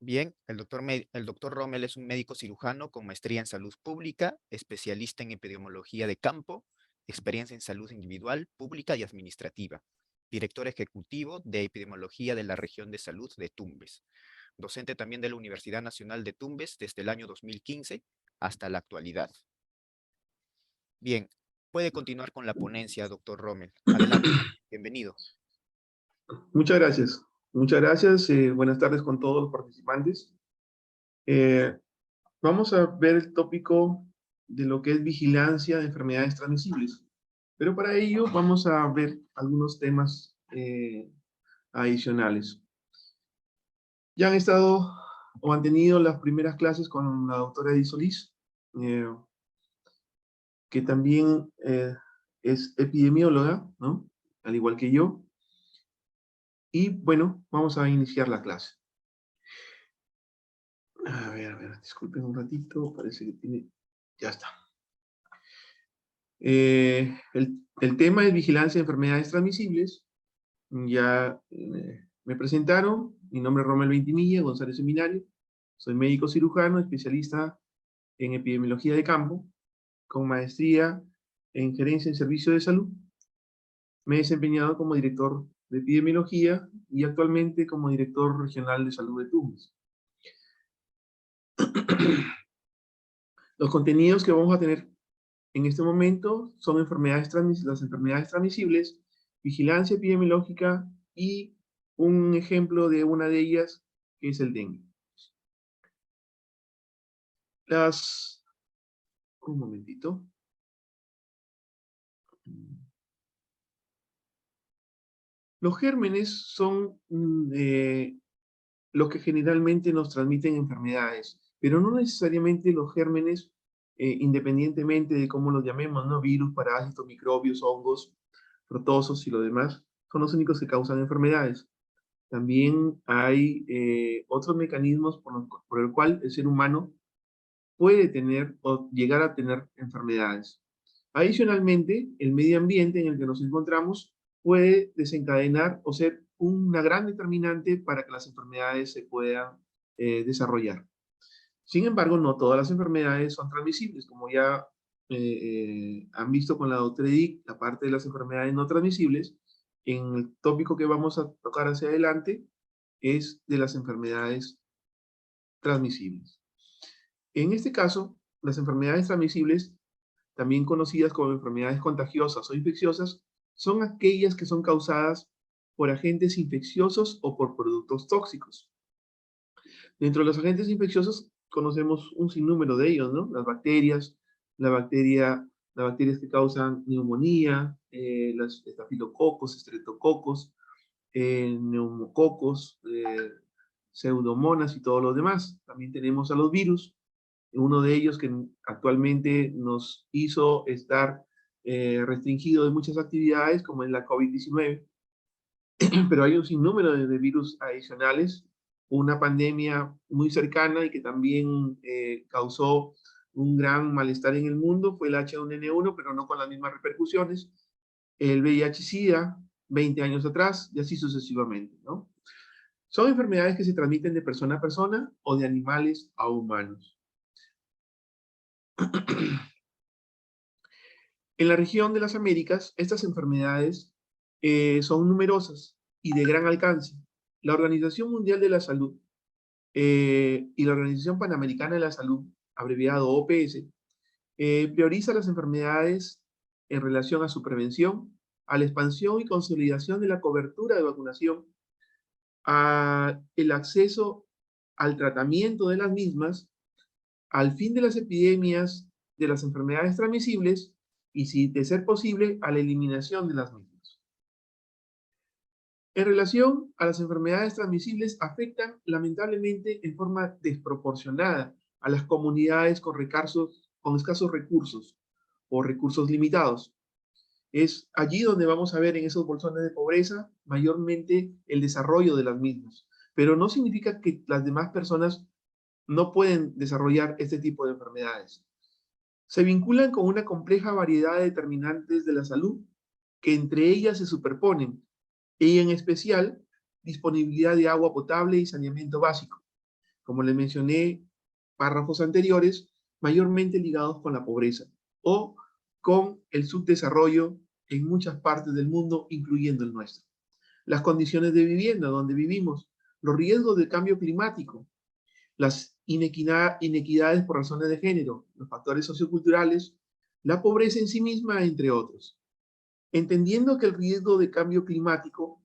Bien, el doctor Rommel es un médico cirujano con maestría en salud pública, especialista en epidemiología de campo, experiencia en salud individual, pública y administrativa, director ejecutivo de epidemiología de la región de salud de Tumbes, docente también de la Universidad Nacional de Tumbes desde el año 2015 hasta la actualidad. Bien, puede continuar con la ponencia, doctor Rommel. Adelante, bienvenido. Muchas gracias. Muchas gracias. Buenas tardes con todos los participantes. Eh, Vamos a ver el tópico de lo que es vigilancia de enfermedades transmisibles. Pero para ello vamos a ver algunos temas adicionales. Ya han estado o han tenido las primeras clases con la doctora Edith Solís, eh, que también es epidemióloga, ¿no? Al igual que yo. Y bueno, vamos a iniciar la clase. A ver, disculpen un ratito, parece que tiene... Ya está. El tema es vigilancia de enfermedades transmisibles. Ya me presentaron, mi nombre es Romel Ventimilla González Seminario, soy médico cirujano, especialista en epidemiología de campo, con maestría en gerencia en servicio de salud. Me he desempeñado como director de epidemiología y actualmente como director regional de salud de Tumbes. Los contenidos que vamos a tener en este momento son las enfermedades transmisibles, vigilancia epidemiológica y un ejemplo de una de ellas que es el dengue. Las... Un momentito. Los gérmenes son los que generalmente nos transmiten enfermedades, pero no necesariamente los gérmenes, independientemente de cómo los llamemos, ¿no? Virus, parásitos, microbios, hongos, protozoos y lo demás, son los únicos que causan enfermedades. También hay otros mecanismos por el cual el ser humano puede tener o llegar a tener enfermedades. Adicionalmente, el medio ambiente en el que nos encontramos puede desencadenar o ser una gran determinante para que las enfermedades se puedan desarrollar. Sin embargo, no todas las enfermedades son transmisibles, como ya han visto con la doctora Edith, la parte de las enfermedades no transmisibles. En el tópico que vamos a tocar hacia adelante es de las enfermedades transmisibles. En este caso, las enfermedades transmisibles, también conocidas como enfermedades contagiosas o infecciosas, son aquellas que son causadas por agentes infecciosos o por productos tóxicos. Dentro de los agentes infecciosos conocemos un sinnúmero de ellos, ¿no? Las bacterias, las bacterias que causan neumonía, los estafilococos, estreptococos, neumococos, pseudomonas y todos los demás. También tenemos a los virus, uno de ellos que actualmente nos hizo estar restringido de muchas actividades, como es la COVID-19, pero hay un sinnúmero de virus adicionales, una pandemia muy cercana y que también causó un gran malestar en el mundo, fue el H1N1, pero no con las mismas repercusiones, el VIH-Sida, 20 años atrás, y así sucesivamente, ¿no? Son enfermedades que se transmiten de persona a persona o de animales a humanos. En la región de las Américas, estas enfermedades son numerosas y de gran alcance. La Organización Mundial de la Salud y la Organización Panamericana de la Salud, abreviado OPS, prioriza las enfermedades en relación a su prevención, a la expansión y consolidación de la cobertura de vacunación, a el acceso al tratamiento de las mismas, al fin de las epidemias de las enfermedades transmisibles y, si de ser posible, a la eliminación de las mismas. En relación a las enfermedades transmisibles, afectan lamentablemente en forma desproporcionada a las comunidades con escasos recursos o recursos limitados. Es allí donde vamos a ver en esos bolsones de pobreza mayormente el desarrollo de las mismas. Pero no significa que las demás personas no pueden desarrollar este tipo de enfermedades. Se vinculan con una compleja variedad de determinantes de la salud que entre ellas se superponen, y en especial disponibilidad de agua potable y saneamiento básico, como les mencioné, párrafos anteriores, mayormente ligados con la pobreza o con el subdesarrollo en muchas partes del mundo, incluyendo el nuestro. Las condiciones de vivienda donde vivimos, los riesgos del cambio climático, las inequidades por razones de género, los factores socioculturales, la pobreza en sí misma, entre otros. Entendiendo que el riesgo de cambio climático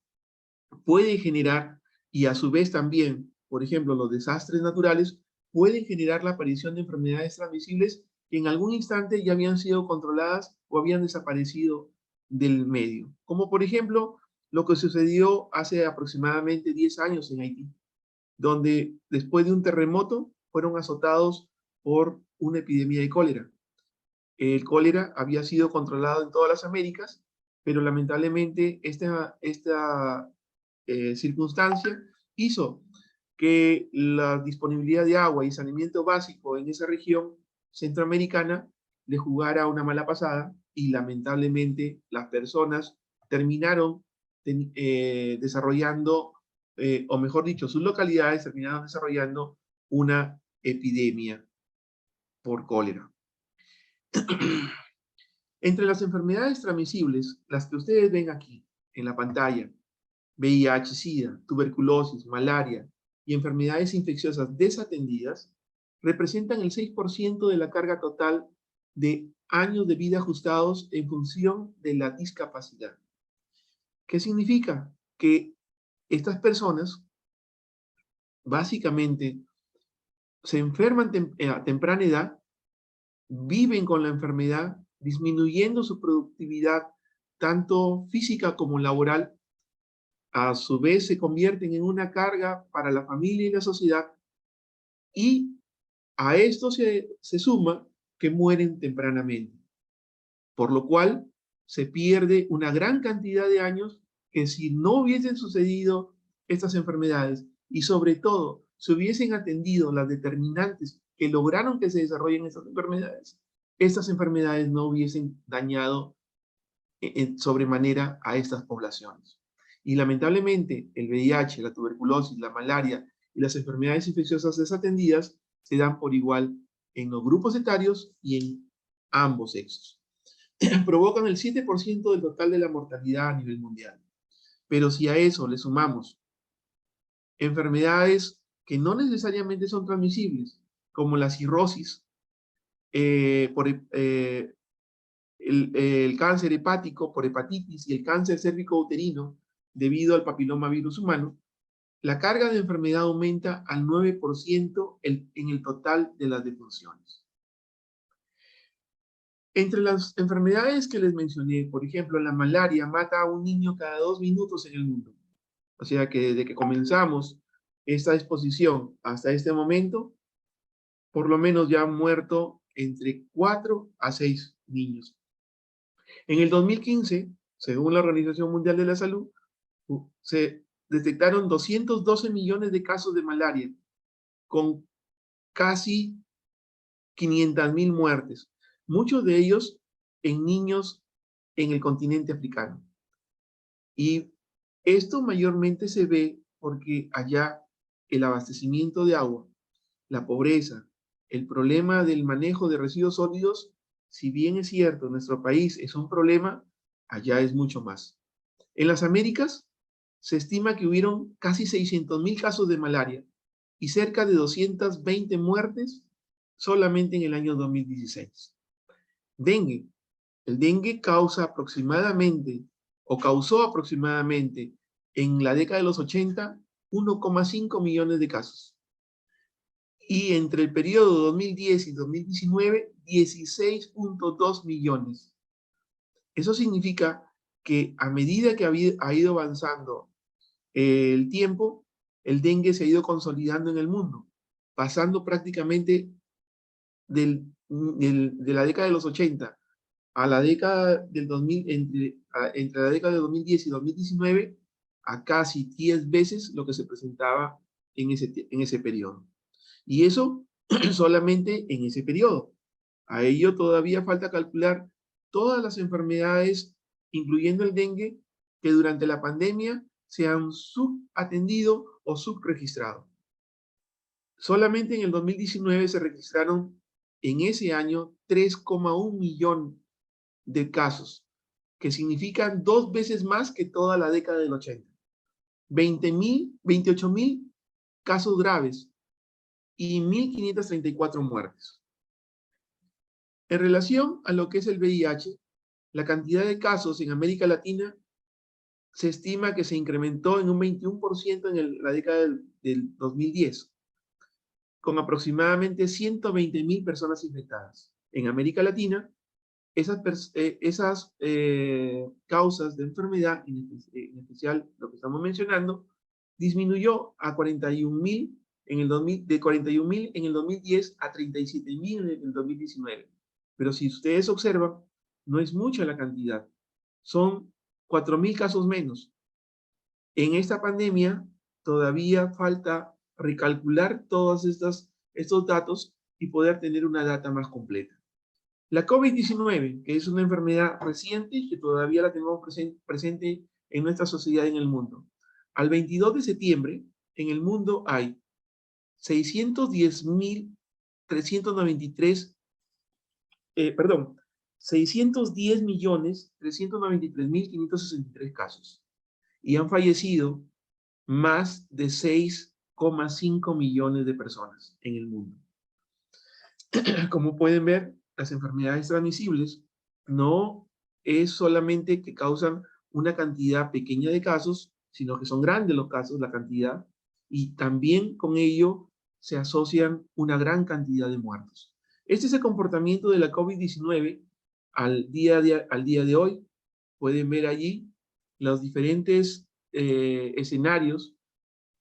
puede generar, y a su vez también, por ejemplo, los desastres naturales, pueden generar la aparición de enfermedades transmisibles que en algún instante ya habían sido controladas o habían desaparecido del medio. Como por ejemplo, lo que sucedió hace aproximadamente 10 años en Haití, donde después de un terremoto fueron azotados por una epidemia de cólera. El cólera había sido controlado en todas las Américas, pero lamentablemente esta circunstancia hizo que la disponibilidad de agua y saneamiento básico en esa región centroamericana le jugara una mala pasada y lamentablemente las personas terminaron desarrollando, o mejor dicho, sus localidades terminaron desarrollando una epidemia por cólera. Entre las enfermedades transmisibles, las que ustedes ven aquí en la pantalla, VIH, SIDA, tuberculosis, malaria y enfermedades infecciosas desatendidas, representan el 6% de la carga total de años de vida ajustados en función de la discapacidad. ¿Qué significa? Que estas personas básicamente se enferman a temprana edad, viven con la enfermedad, disminuyendo su productividad tanto física como laboral, a su vez se convierten en una carga para la familia y la sociedad, y a esto se suma que mueren tempranamente, por lo cual se pierde una gran cantidad de años que si no hubiesen sucedido estas enfermedades y sobre todo se hubiesen atendido las determinantes que lograron que se desarrollen estas enfermedades no hubiesen dañado sobremanera a estas poblaciones. Y lamentablemente el VIH, la tuberculosis, la malaria y las enfermedades infecciosas desatendidas se dan por igual en los grupos etarios y en ambos sexos. Provocan el 7% del total de la mortalidad a nivel mundial. Pero si a eso le sumamos enfermedades que no necesariamente son transmisibles, como la cirrosis, el cáncer hepático por hepatitis y el cáncer cérvico-uterino debido al papilomavirus humano, la carga de enfermedad aumenta al 9% en el total de las defunciones. Entre las enfermedades que les mencioné, por ejemplo, la malaria mata a un niño cada 2 minutos en el mundo. O sea que desde que comenzamos esta exposición hasta este momento, por lo menos ya han muerto entre 4 a 6 niños. En el 2015, según la Organización Mundial de la Salud, se detectaron 212 millones de casos de malaria, con casi 500.000 muertes, muchos de ellos en niños en el continente africano. Y esto mayormente se ve porque allá el abastecimiento de agua, la pobreza, el problema del manejo de residuos sólidos, si bien es cierto, en nuestro país es un problema, allá es mucho más. En las Américas se estima que hubieron casi 600.000 casos de malaria y cerca de 220 muertes solamente en el año 2016. Dengue. El dengue causa aproximadamente, o causó aproximadamente, en la década de los 80, 1,5 millones de casos. Y entre el periodo 2010 y 2019, 16,2 millones. Eso significa que a medida que ha ido avanzando el tiempo, el dengue se ha ido consolidando en el mundo, pasando prácticamente de la década de los 80 a la década del 2000, entre la década de 2010 y 2019, a casi 10 veces lo que se presentaba en ese periodo. Y eso solamente en ese periodo. A ello todavía falta calcular todas las enfermedades, incluyendo el dengue, que durante la pandemia se han subatendido o subregistrado. Solamente en el 2019 se registraron en ese año 3,1 millón de casos, que significan 2 veces más que toda la década del 80. 28.000 casos graves y 1.534 muertes. En relación a lo que es el VIH, la cantidad de casos en América Latina se estima que se incrementó en un 21% en la década del 2010, con aproximadamente 120.000 personas infectadas. En América Latina, esas causas de enfermedad, en especial lo que estamos mencionando, disminuyó a 41.000 en el 2000, de 41.000 en el 2010 a 37.000 en el 2019. Pero si ustedes observan, no es mucha la cantidad. Son 4.000 casos menos. En esta pandemia todavía falta recalcular todos estos datos y poder tener una data más completa. La COVID-19, que es una enfermedad reciente y que todavía la tenemos presente en nuestra sociedad y en el mundo. Al 22 de septiembre, en el mundo hay 610.393, 610.393.563 casos. Y han fallecido más de 6,5 millones de personas en el mundo. Como pueden ver, las enfermedades transmisibles no es solamente que causan una cantidad pequeña de casos, sino que son grandes los casos, la cantidad, y también con ello se asocian una gran cantidad de muertos. Este es el comportamiento de la COVID-19 al día de hoy. Pueden ver allí los diferentes escenarios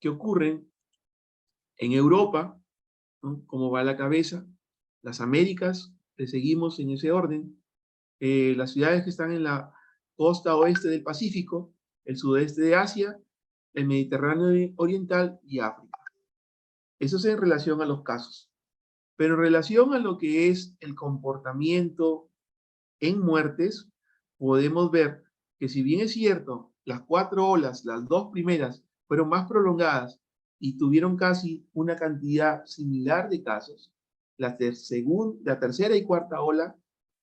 que ocurren en Europa, ¿no? Cómo va la cabeza, las Américas, le seguimos en ese orden, las ciudades que están en la costa oeste del Pacífico, el sudeste de Asia, el Mediterráneo oriental y África. Eso es en relación a los casos. Pero en relación a lo que es el comportamiento en muertes, podemos ver que si bien es cierto, las 4 olas, las 2 primeras, fueron más prolongadas y tuvieron casi una cantidad similar de casos, la tercera y cuarta ola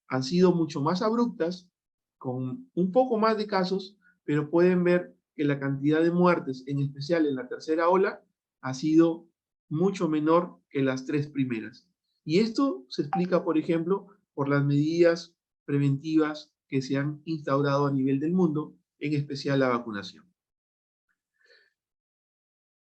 han sido mucho más abruptas, con un poco más de casos, pero pueden ver que la cantidad de muertes, en especial en la tercera ola, ha sido mucho menor que las 3 primeras. Y esto se explica, por ejemplo, por las medidas preventivas que se han instaurado a nivel del mundo, en especial la vacunación.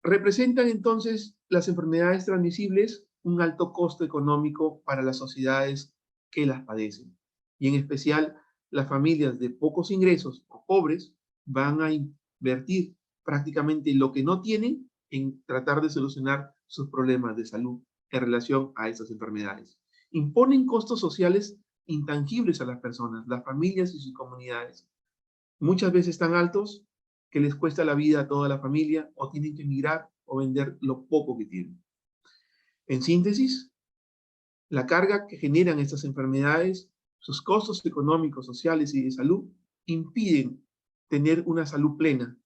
Representan entonces las enfermedades transmisibles un alto costo económico para las sociedades que las padecen. Y en especial las familias de pocos ingresos o pobres van a invertir prácticamente lo que no tienen en tratar de solucionar sus problemas de salud en relación a estas enfermedades. Imponen costos sociales intangibles a las personas, las familias y sus comunidades. Muchas veces tan altos que les cuesta la vida a toda la familia o tienen que emigrar o vender lo poco que tienen. En síntesis, la carga que generan estas enfermedades, sus costos económicos, sociales y de salud, impiden tener una salud plena,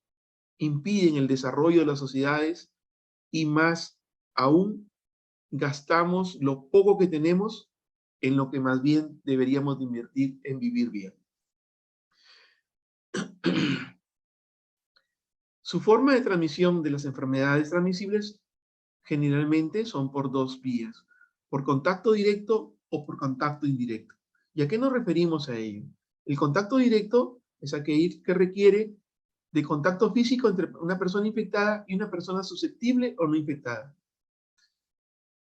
impiden el desarrollo de las sociedades y más aún gastamos lo poco que tenemos en lo que más bien deberíamos de invertir en vivir bien. Su forma de transmisión de las enfermedades transmisibles generalmente son por 2 vías, por contacto directo o por contacto indirecto. ¿Y a qué nos referimos a ello? El contacto directo es aquel que requiere de contacto físico entre una persona infectada y una persona susceptible o no infectada.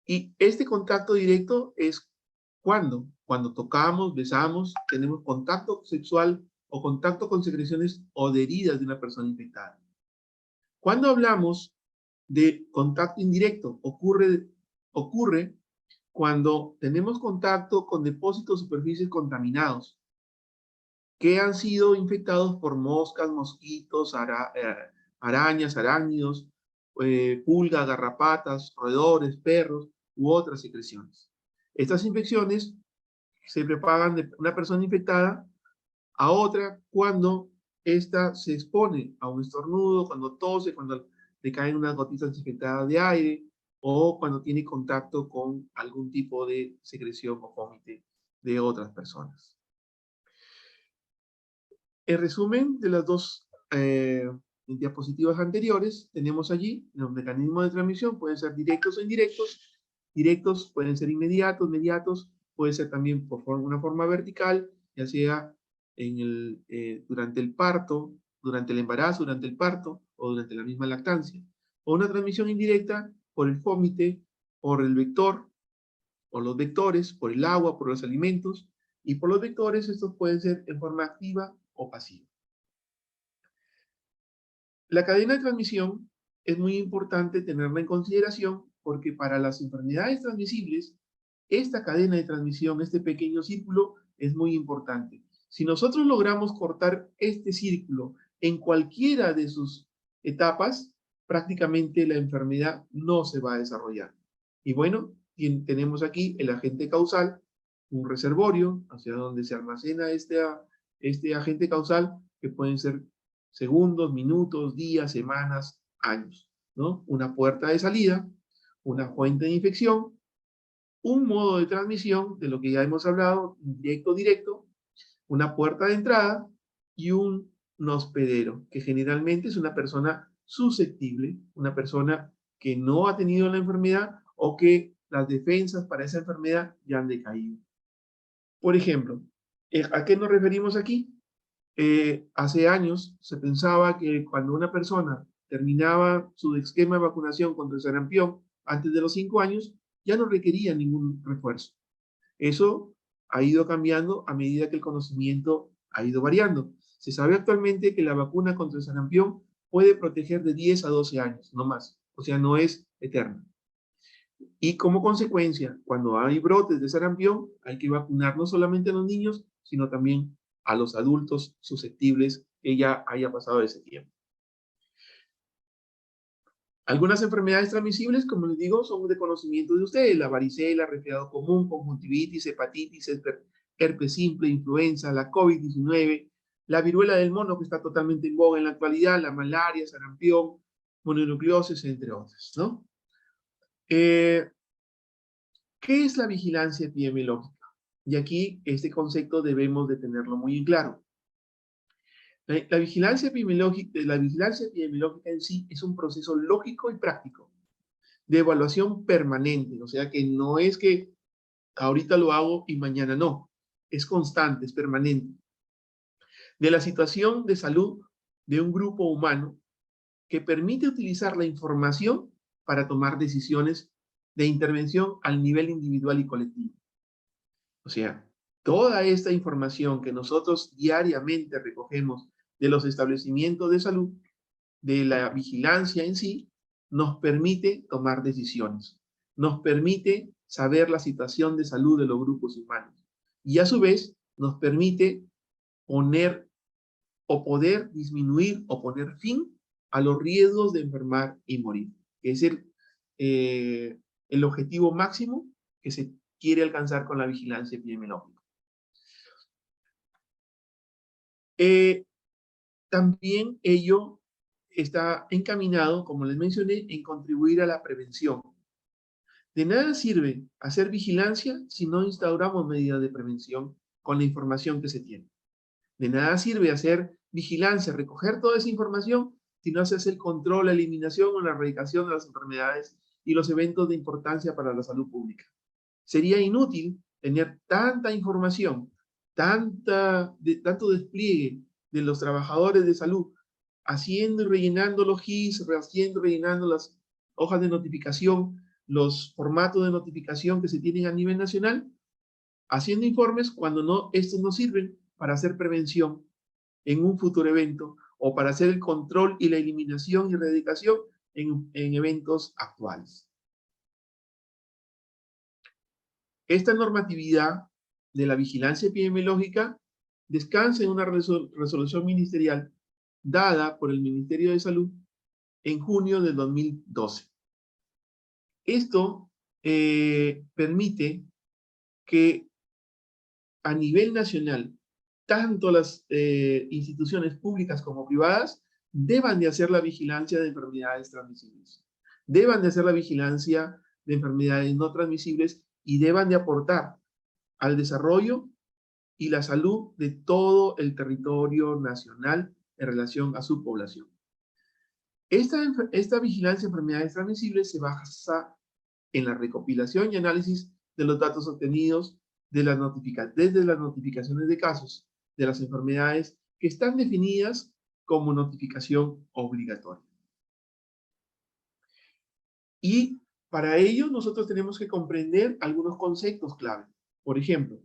Y este contacto directo es cuando tocamos, besamos, tenemos contacto sexual o contacto con secreciones o de heridas de una persona infectada. Cuando hablamos de contacto indirecto, ocurre cuando tenemos contacto con depósitos de superficies contaminados que han sido infectados por moscas, mosquitos, arañas, arácnidos, pulgas, garrapatas, roedores, perros u otras secreciones. Estas infecciones se propagan de una persona infectada a otra cuando ésta se expone a un estornudo, cuando tose, cuando le caen unas gotitas infectadas de aire, o cuando tiene contacto con algún tipo de secreción o vómito de otras personas. En resumen de las dos diapositivas anteriores, tenemos allí los mecanismos de transmisión, pueden ser directos o indirectos. Directos pueden ser inmediatos, mediatos, puede ser también por una forma vertical, ya sea durante el parto, durante el embarazo, durante el parto o durante la misma lactancia. O una transmisión indirecta por el vómito, por el vector, por los vectores, por el agua, por los alimentos, y por los vectores estos pueden ser en forma activa o pasiva. La cadena de transmisión es muy importante tenerla en consideración porque para las enfermedades transmisibles, esta cadena de transmisión, este pequeño círculo, es muy importante. Si nosotros logramos cortar este círculo en cualquiera de sus etapas, prácticamente la enfermedad no se va a desarrollar. Y bueno, tenemos aquí el agente causal, un reservorio hacia donde se almacena este agente causal, que pueden ser segundos, minutos, días, semanas, años, ¿no? Una puerta de salida, una fuente de infección, un modo de transmisión, de lo que ya hemos hablado, directo, directo, una puerta de entrada y un hospedero, que generalmente es una persona susceptible, una persona que no ha tenido la enfermedad o que las defensas para esa enfermedad ya han decaído. Por ejemplo, ¿a qué nos referimos aquí? Hace años se pensaba que cuando una persona terminaba su esquema de vacunación contra el sarampión antes de los 5 años, ya no requería ningún refuerzo. Eso ha ido cambiando a medida que el conocimiento ha ido variando. Se sabe actualmente que la vacuna contra el sarampión puede proteger de 10 a 12 años, no más. O sea, no es eterna. Y como consecuencia, cuando hay brotes de sarampión, hay que vacunar no solamente a los niños, sino también a los adultos susceptibles que ya haya pasado ese tiempo. Algunas enfermedades transmisibles, como les digo, son de conocimiento de ustedes: la varicela, resfriado común, conjuntivitis, hepatitis, herpes simple, influenza, la COVID-19, la viruela del mono, que está totalmente en boga en la actualidad, la malaria, sarampión, mononucleosis, entre otras, ¿no? ¿Qué es la vigilancia epidemiológica? Y aquí este concepto debemos de tenerlo muy en claro. La vigilancia epidemiológica en sí es un proceso lógico y práctico de evaluación permanente, o sea que no es que ahorita lo hago y mañana no, es constante, es permanente, de la situación de salud de un grupo humano que permite utilizar la información para tomar decisiones de intervención al nivel individual y colectivo. O sea, toda esta información que nosotros diariamente recogemos de los establecimientos de salud, de la vigilancia en sí, nos permite tomar decisiones, nos permite saber la situación de salud de los grupos humanos y a su vez nos permite poner o poder disminuir o poner fin a los riesgos de enfermar y morir, que es el objetivo máximo que se quiere alcanzar con la vigilancia epidemiológica. También ello está encaminado, como les mencioné, en contribuir a la prevención. De nada sirve hacer vigilancia si no instauramos medidas de prevención con la información que se tiene. De nada sirve hacer vigilancia, recoger toda esa información, si no se hace el control, la eliminación o la erradicación de las enfermedades y los eventos de importancia para la salud pública. Sería inútil tener tanta información, tanto despliegue de los trabajadores de salud, haciendo y rellenando los GIS, haciendo y rellenando las hojas de notificación, los formatos de notificación que se tienen a nivel nacional, haciendo informes cuando estos no sirven para hacer prevención en un futuro evento o para hacer el control y la eliminación y erradicación en eventos actuales. Esta normatividad de la vigilancia epidemiológica descansa en una resolución ministerial dada por el Ministerio de Salud en junio del 2012. Esto permite que a nivel nacional, tanto las instituciones públicas como privadas deban de hacer la vigilancia de enfermedades transmisibles. deban de hacer la vigilancia de enfermedades no transmisibles y deban de aportar al desarrollo y la salud de todo el territorio nacional en relación a su población. Esta vigilancia de enfermedades transmisibles se basa en la recopilación y análisis de los datos obtenidos desde las notificaciones de casos de las enfermedades que están definidas como notificación obligatoria. Y para ello nosotros tenemos que comprender algunos conceptos clave. Por ejemplo,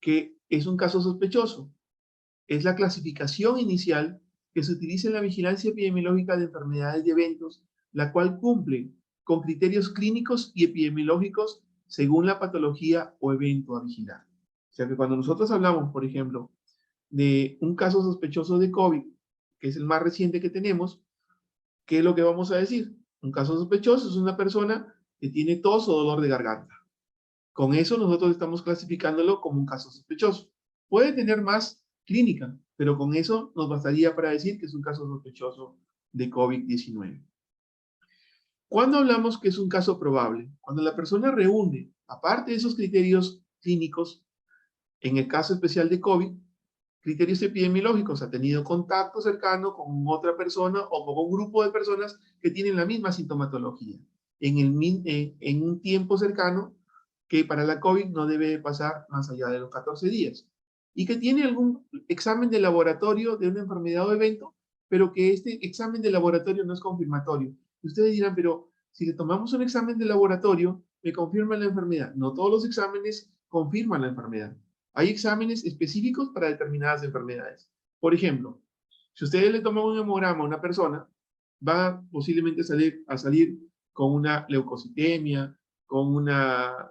¿qué es un caso sospechoso? Es la clasificación inicial que se utiliza en la vigilancia epidemiológica de enfermedades y eventos, la cual cumple con criterios clínicos y epidemiológicos según la patología o evento a vigilar. O sea que cuando nosotros hablamos, por ejemplo, de un caso sospechoso de COVID, que es el más reciente que tenemos, ¿qué es lo que vamos a decir? Un caso sospechoso es una persona que tiene tos o dolor de garganta. Con eso nosotros estamos clasificándolo como un caso sospechoso. Puede tener más clínica, pero con eso nos bastaría para decir que es un caso sospechoso de COVID-19. ¿Cuándo hablamos que es un caso probable? Cuando la persona reúne, aparte de esos criterios clínicos, en el caso especial de COVID, criterios epidemiológicos, ha tenido contacto cercano con otra persona o con un grupo de personas que tienen la misma sintomatología en un tiempo cercano, que para la COVID no debe pasar más allá de los 14 días, y que tiene algún examen de laboratorio de una enfermedad o evento, pero que este examen de laboratorio no es confirmatorio. Y ustedes dirán, pero si le tomamos un examen de laboratorio, ¿me confirma la enfermedad? No todos los exámenes confirman la enfermedad. Hay exámenes específicos para determinadas enfermedades. Por ejemplo, si ustedes le toman un hemograma a una persona, va posiblemente a salir con una leucocitemia, con una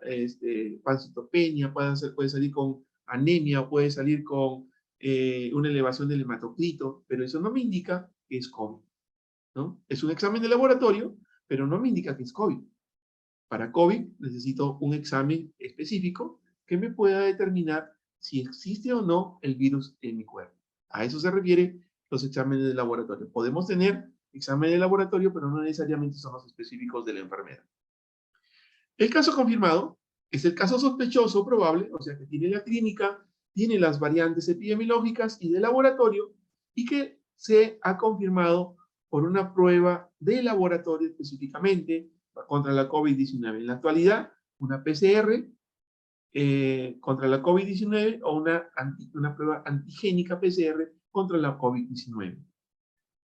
pancitopenia, puede salir con anemia, puede salir con una elevación del hematocrito, pero eso no me indica que es COVID, ¿no? Es un examen de laboratorio, pero no me indica que es COVID. Para COVID necesito un examen específico que me pueda determinar si existe o no el virus en mi cuerpo. A eso se refiere los exámenes de laboratorio. Podemos tener exámenes de laboratorio, pero no necesariamente son los específicos de la enfermedad. El caso confirmado es el caso sospechoso probable, o sea que tiene la clínica, tiene las variantes epidemiológicas y de laboratorio, y que se ha confirmado por una prueba de laboratorio específicamente contra la COVID-19. En la actualidad, una PCR contra la COVID-19 o una prueba antigénica PCR contra la COVID-19.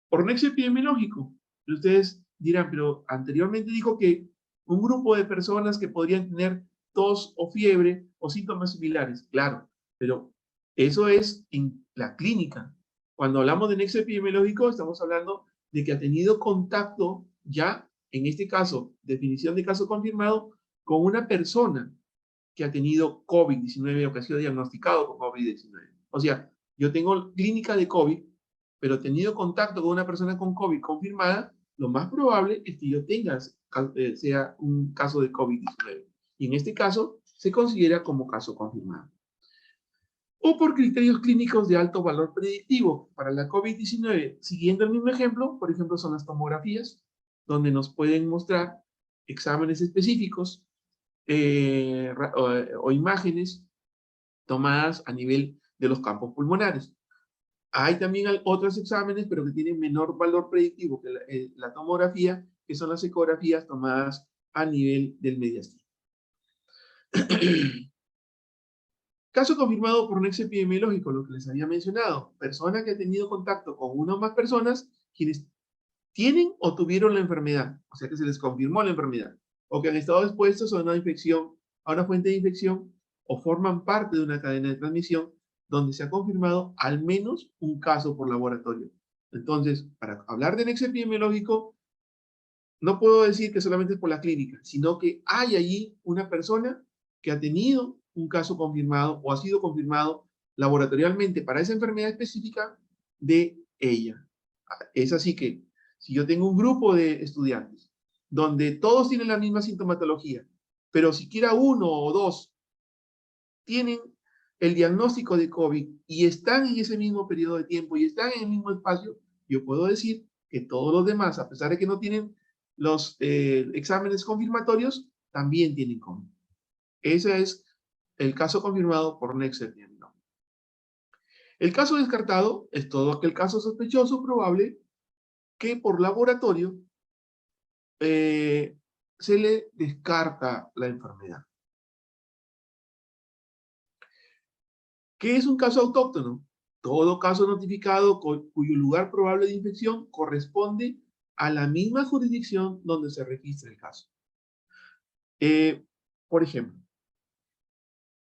Por nexo epidemiológico, ustedes dirán, pero anteriormente dijo que un grupo de personas que podrían tener tos o fiebre o síntomas similares. Claro, pero eso es en la clínica. Cuando hablamos de nexo epidemiológico, estamos hablando de que ha tenido contacto ya, en este caso, definición de caso confirmado, con una persona que ha tenido COVID-19 o que ha sido diagnosticado con COVID-19. O sea, yo tengo clínica de COVID, pero he tenido contacto con una persona con COVID confirmada, lo más probable es que yo tenga, sea un caso de COVID-19. Y en este caso, se considera como caso confirmado. O por criterios clínicos de alto valor predictivo. Para la COVID-19, siguiendo el mismo ejemplo, por ejemplo, son las tomografías, donde nos pueden mostrar exámenes específicos o imágenes tomadas a nivel de los campos pulmonares. Hay también otros exámenes, pero que tienen menor valor predictivo que la tomografía, que son las ecografías tomadas a nivel del mediastino. Caso confirmado por nexo epidemiológico, lo que les había mencionado. Persona que ha tenido contacto con una o más personas quienes tienen o tuvieron la enfermedad, o sea que se les confirmó la enfermedad, o que han estado expuestos a una infección, a una fuente de infección, o forman parte de una cadena de transmisión donde se ha confirmado al menos un caso por laboratorio. Entonces, para hablar de nexo epidemiológico, no puedo decir que solamente es por la clínica, sino que hay allí una persona que ha tenido un caso confirmado o ha sido confirmado laboratorialmente para esa enfermedad específica de ella. Es así que si yo tengo un grupo de estudiantes donde todos tienen la misma sintomatología, pero siquiera uno o dos tienen el diagnóstico de COVID y están en ese mismo periodo de tiempo y están en el mismo espacio, yo puedo decir que todos los demás, a pesar de que no tienen los exámenes confirmatorios también tienen COVID. Ese es el caso confirmado por Next Epidemiología. El caso descartado es todo aquel caso sospechoso probable que por laboratorio se le descarta la enfermedad. ¿Qué es un caso autóctono? Todo caso notificado cuyo lugar probable de infección corresponde a la misma jurisdicción donde se registra el caso. Por ejemplo,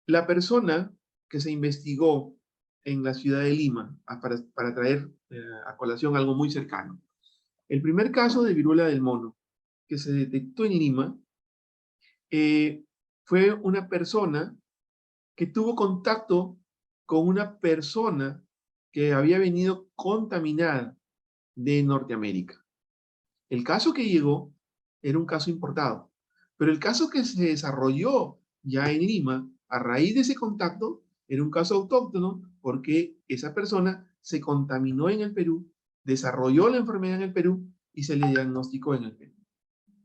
la persona que se investigó en la ciudad de Lima, para traer a colación algo muy cercano, el primer caso de viruela del mono que se detectó en Lima fue una persona que tuvo contacto con una persona que había venido contaminada de Norteamérica. El caso que llegó era un caso importado, pero el caso que se desarrolló ya en Lima a raíz de ese contacto era un caso autóctono porque esa persona se contaminó en el Perú, desarrolló la enfermedad en el Perú y se le diagnosticó en el Perú.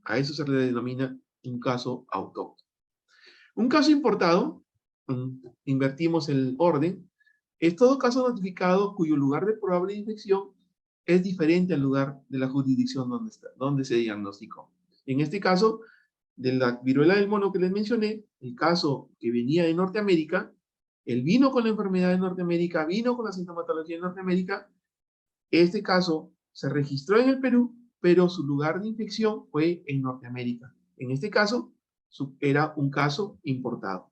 A eso se le denomina un caso autóctono. Un caso importado, invertimos el orden, es todo caso notificado cuyo lugar de probable infección es diferente al lugar de la jurisdicción donde se diagnosticó. En este caso, de la viruela del mono que les mencioné, el caso que venía de Norteamérica, él vino con la enfermedad de Norteamérica, vino con la sintomatología de Norteamérica. Este caso se registró en el Perú, pero su lugar de infección fue en Norteamérica. En este caso, era un caso importado.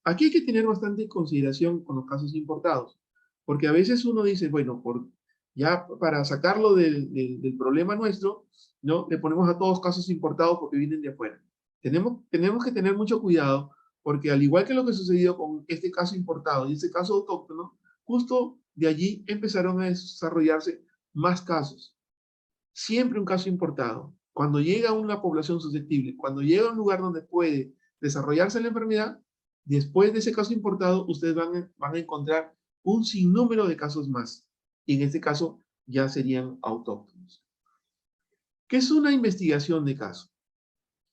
Aquí hay que tener bastante consideración con los casos importados, porque a veces uno dice, bueno, ya para sacarlo del problema nuestro, ¿no? Le ponemos a todos casos importados porque vienen de afuera. Tenemos que tener mucho cuidado, porque al igual que lo que sucedió con este caso importado y este caso autóctono, justo de allí empezaron a desarrollarse más casos. Siempre un caso importado. Cuando llega a una población susceptible, cuando llega a un lugar donde puede desarrollarse la enfermedad, después de ese caso importado, ustedes van a encontrar un sinnúmero de casos más. Y en este caso ya serían autóctonos. ¿Qué es una investigación de caso?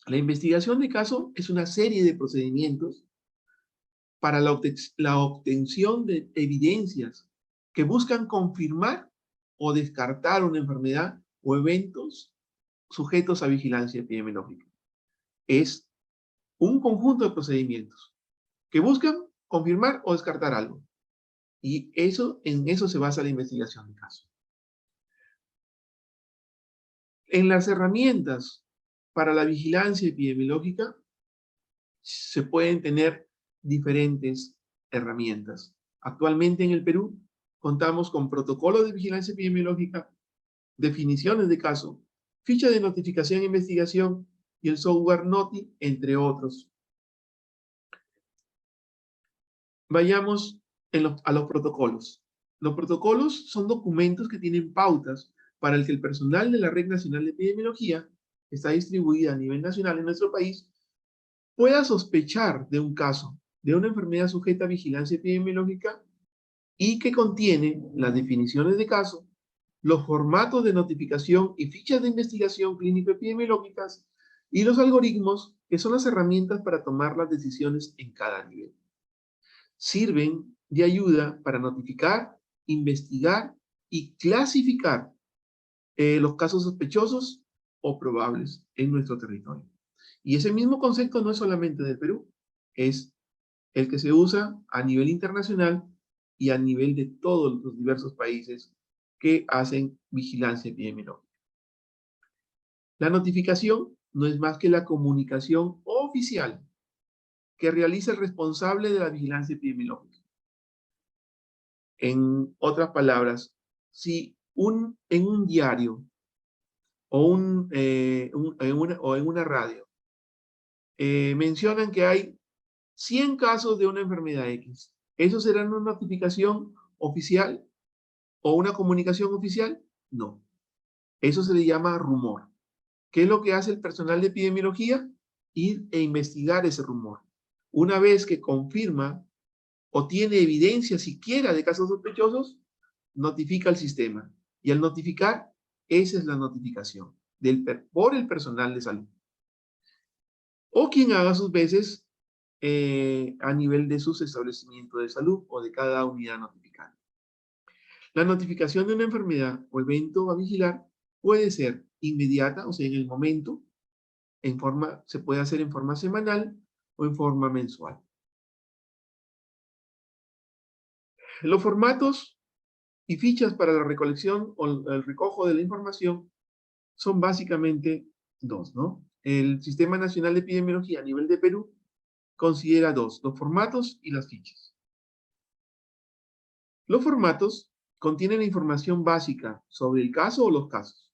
La investigación de caso es una serie de procedimientos para la obtención de evidencias que buscan confirmar o descartar una enfermedad o eventos sujetos a vigilancia epidemiológica. Es un conjunto de procedimientos que buscan confirmar o descartar algo. Y en eso se basa la investigación de caso. En las herramientas para la vigilancia epidemiológica se pueden tener diferentes herramientas. Actualmente en el Perú contamos con protocolos de vigilancia epidemiológica, definiciones de caso, ficha de notificación e investigación y el software Noti, entre otros. Vayamos a los protocolos. Los protocolos son documentos que tienen pautas para el que el personal de la Red Nacional de Epidemiología, que está distribuida a nivel nacional en nuestro país, pueda sospechar de un caso, de una enfermedad sujeta a vigilancia epidemiológica y que contiene las definiciones de caso, los formatos de notificación y fichas de investigación clínico-epidemiológicas y los algoritmos, que son las herramientas para tomar las decisiones en cada nivel. Sirven de ayuda para notificar, investigar y clasificar los casos sospechosos o probables en nuestro territorio. Y ese mismo concepto no es solamente del Perú, es el que se usa a nivel internacional y a nivel de todos los diversos países que hacen vigilancia epidemiológica. La notificación no es más que la comunicación oficial que realiza el responsable de la vigilancia epidemiológica. En otras palabras, si en un diario o en una radio mencionan que hay 100 casos de una enfermedad X, ¿eso será una notificación oficial o una comunicación oficial? No. Eso se le llama rumor. ¿Qué es lo que hace el personal de epidemiología? Ir e investigar ese rumor. Una vez que confirma o tiene evidencia siquiera de casos sospechosos, notifica al sistema. Y al notificar, esa es la notificación. por el personal de salud. O quien haga sus veces a nivel de sus establecimientos de salud o de cada unidad notificada. La notificación de una enfermedad o evento a vigilar puede ser inmediata, o sea, en el momento, se puede hacer en forma semanal o en forma mensual. Los formatos y fichas para la recolección o el recojo de la información son básicamente dos, ¿no? El Sistema Nacional de Epidemiología a nivel de Perú considera dos, los formatos y las fichas. Los formatos contienen información básica sobre el caso o los casos.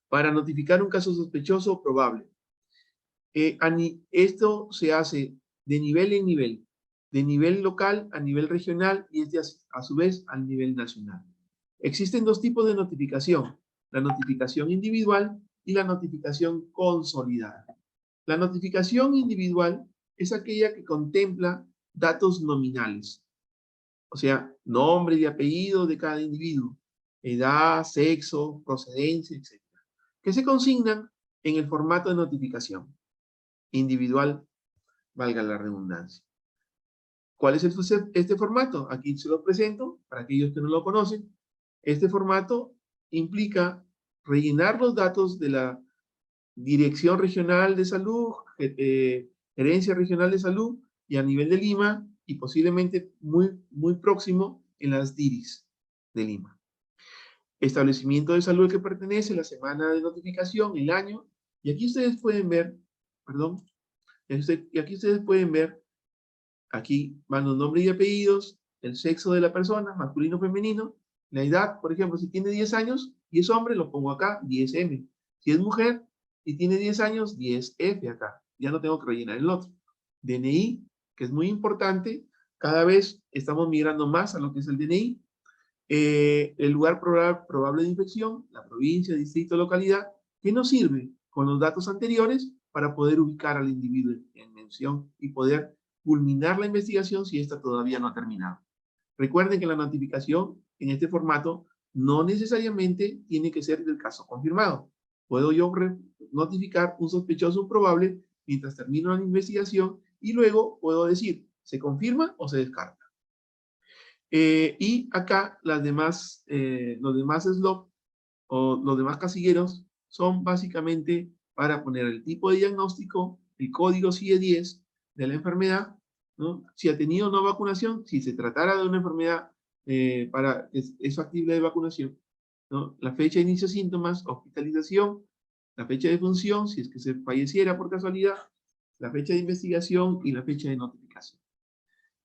Para notificar un caso sospechoso o probable, esto se hace de nivel en nivel, de nivel local a nivel regional y a su vez al nivel nacional. Existen dos tipos de notificación, la notificación individual y la notificación consolidada. La notificación individual es aquella que contempla datos nominales, o sea, nombre y apellido de cada individuo, edad, sexo, procedencia, etc., que se consignan en el formato de notificación individual, valga la redundancia. ¿Cuál es este formato? Aquí se lo presento para aquellos que no lo conocen. Este formato implica rellenar los datos de la Dirección Regional de Salud, Gerencia Regional de Salud y a nivel de Lima y posiblemente muy próximo en las DIRIS de Lima. Establecimiento de salud al que pertenece, la semana de notificación, el año, y aquí ustedes pueden ver, perdón, y aquí ustedes pueden ver, aquí van los nombres y apellidos, el sexo de la persona, masculino o femenino, la edad, por ejemplo, si tiene 10 años y es hombre, lo pongo acá, 10M. Si es mujer y tiene 10 años, 10F acá. Ya no tengo que rellenar el otro. DNI, que es muy importante, cada vez estamos migrando más a lo que es el DNI. El lugar probable de infección, la provincia, distrito, localidad, que nos sirve con los datos anteriores para poder ubicar al individuo en mención y poder culminar la investigación si esta todavía no ha terminado. Recuerden que la notificación en este formato no necesariamente tiene que ser del caso confirmado. Puedo yo notificar un sospechoso o probable mientras termino la investigación y luego puedo decir, ¿se confirma o se descarta? Y acá los demás slots o los demás casilleros son básicamente para poner el tipo de diagnóstico, el código CIE-10 de la enfermedad, ¿no? Si ha tenido o no vacunación, si se tratara de una enfermedad es factible de vacunación, ¿no? La fecha de inicio de síntomas, hospitalización, la fecha de función, si es que se falleciera por casualidad, la fecha de investigación y la fecha de notificación.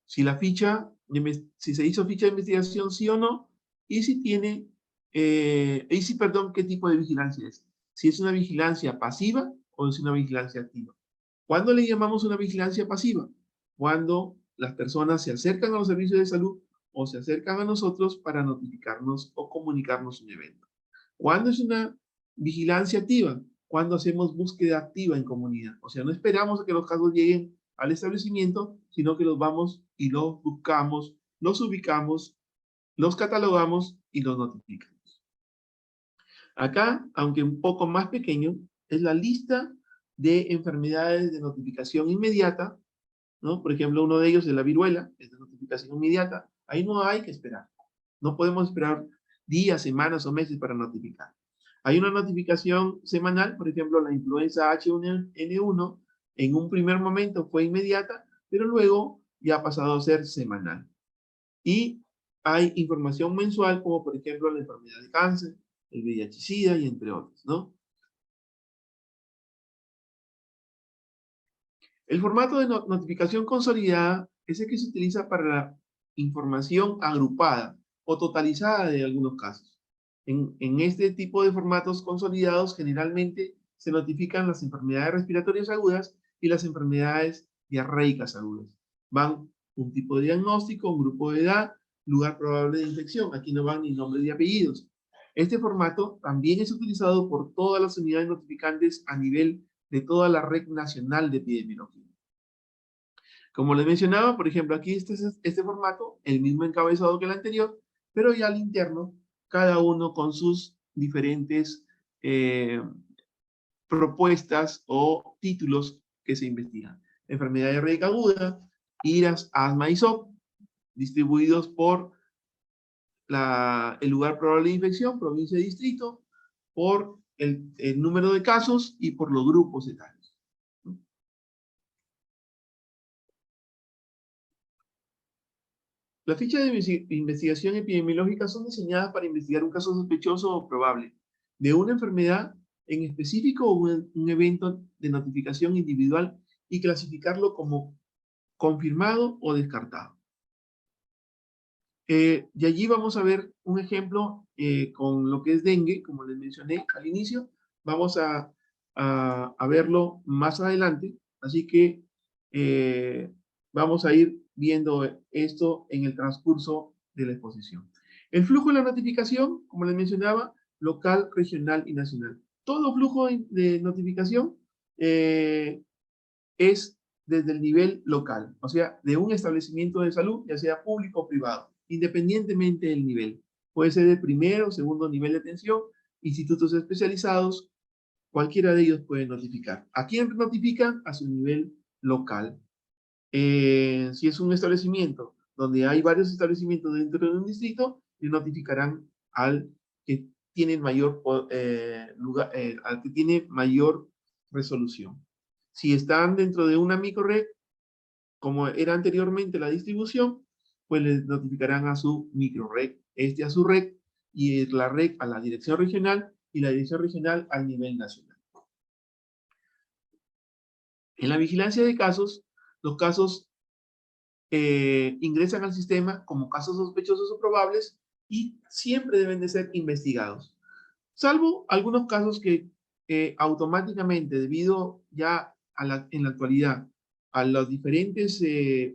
Si se hizo ficha de investigación, sí o no, y si tiene, qué tipo de vigilancia es. Si es una vigilancia pasiva o es una vigilancia activa. ¿Cuándo le llamamos una vigilancia pasiva? Cuando las personas se acercan a los servicios de salud o se acercan a nosotros para notificarnos o comunicarnos un evento. ¿Cuándo es una vigilancia activa? Cuando hacemos búsqueda activa en comunidad. O sea, no esperamos a que los casos lleguen al establecimiento, sino que los vamos y los buscamos, los ubicamos, los catalogamos y los notificamos. Acá, aunque un poco más pequeño, es la lista de enfermedades de notificación inmediata, ¿no? Por ejemplo, uno de ellos es la viruela, es de notificación inmediata. Ahí no hay que esperar. No podemos esperar días, semanas o meses para notificar. Hay una notificación semanal, por ejemplo, la influenza H1N1, en un primer momento fue inmediata, pero luego ya ha pasado a ser semanal. Y hay información mensual, como por ejemplo la enfermedad de cáncer, el VIH-Sida y entre otros, ¿no? El formato de notificación consolidada es el que se utiliza para la información agrupada o totalizada de algunos casos. En este tipo de formatos consolidados generalmente se notifican las enfermedades respiratorias agudas y las enfermedades diarreicas agudas. Van un tipo de diagnóstico, un grupo de edad, lugar probable de infección. Aquí no van ni nombres ni apellidos. Este formato también es utilizado por todas las unidades notificantes a nivel de toda la red nacional de epidemiología. Como les mencionaba, por ejemplo, aquí este formato, el mismo encabezado que el anterior, pero ya al interno, cada uno con sus diferentes propuestas o títulos que se investigan. Enfermedad diarreica aguda, IRAS, asma y SOP, distribuidos por el lugar probable de infección, provincia y distrito, por el número de casos y por los grupos etarios. Las fichas de investigación epidemiológica son diseñadas para investigar un caso sospechoso o probable de una enfermedad en específico o un evento de notificación individual y clasificarlo como confirmado o descartado. De allí vamos a ver un ejemplo con lo que es dengue, como les mencioné al inicio. Vamos a verlo más adelante, así que vamos a ir viendo esto en el transcurso de la exposición. El flujo de la notificación, como les mencionaba, local, regional y nacional. Todo flujo de notificación es desde el nivel local, o sea, de un establecimiento de salud, ya sea público o privado, independientemente del nivel. Puede ser de primero o segundo nivel de atención, institutos especializados, cualquiera de ellos puede notificar. ¿A quién notifican? A su nivel local. Si es un establecimiento donde hay varios establecimientos dentro de un distrito, le notificarán al que tiene mayor al que tiene mayor resolución. Si están dentro de una microred, como era anteriormente la distribución, pues les notificarán a su microred, a su red, y la red a la dirección regional, y la dirección regional al nivel nacional. En la vigilancia de casos, los casos ingresan al sistema como casos sospechosos o probables y siempre deben de ser investigados. Salvo algunos casos que automáticamente, debido ya en la actualidad a las diferentes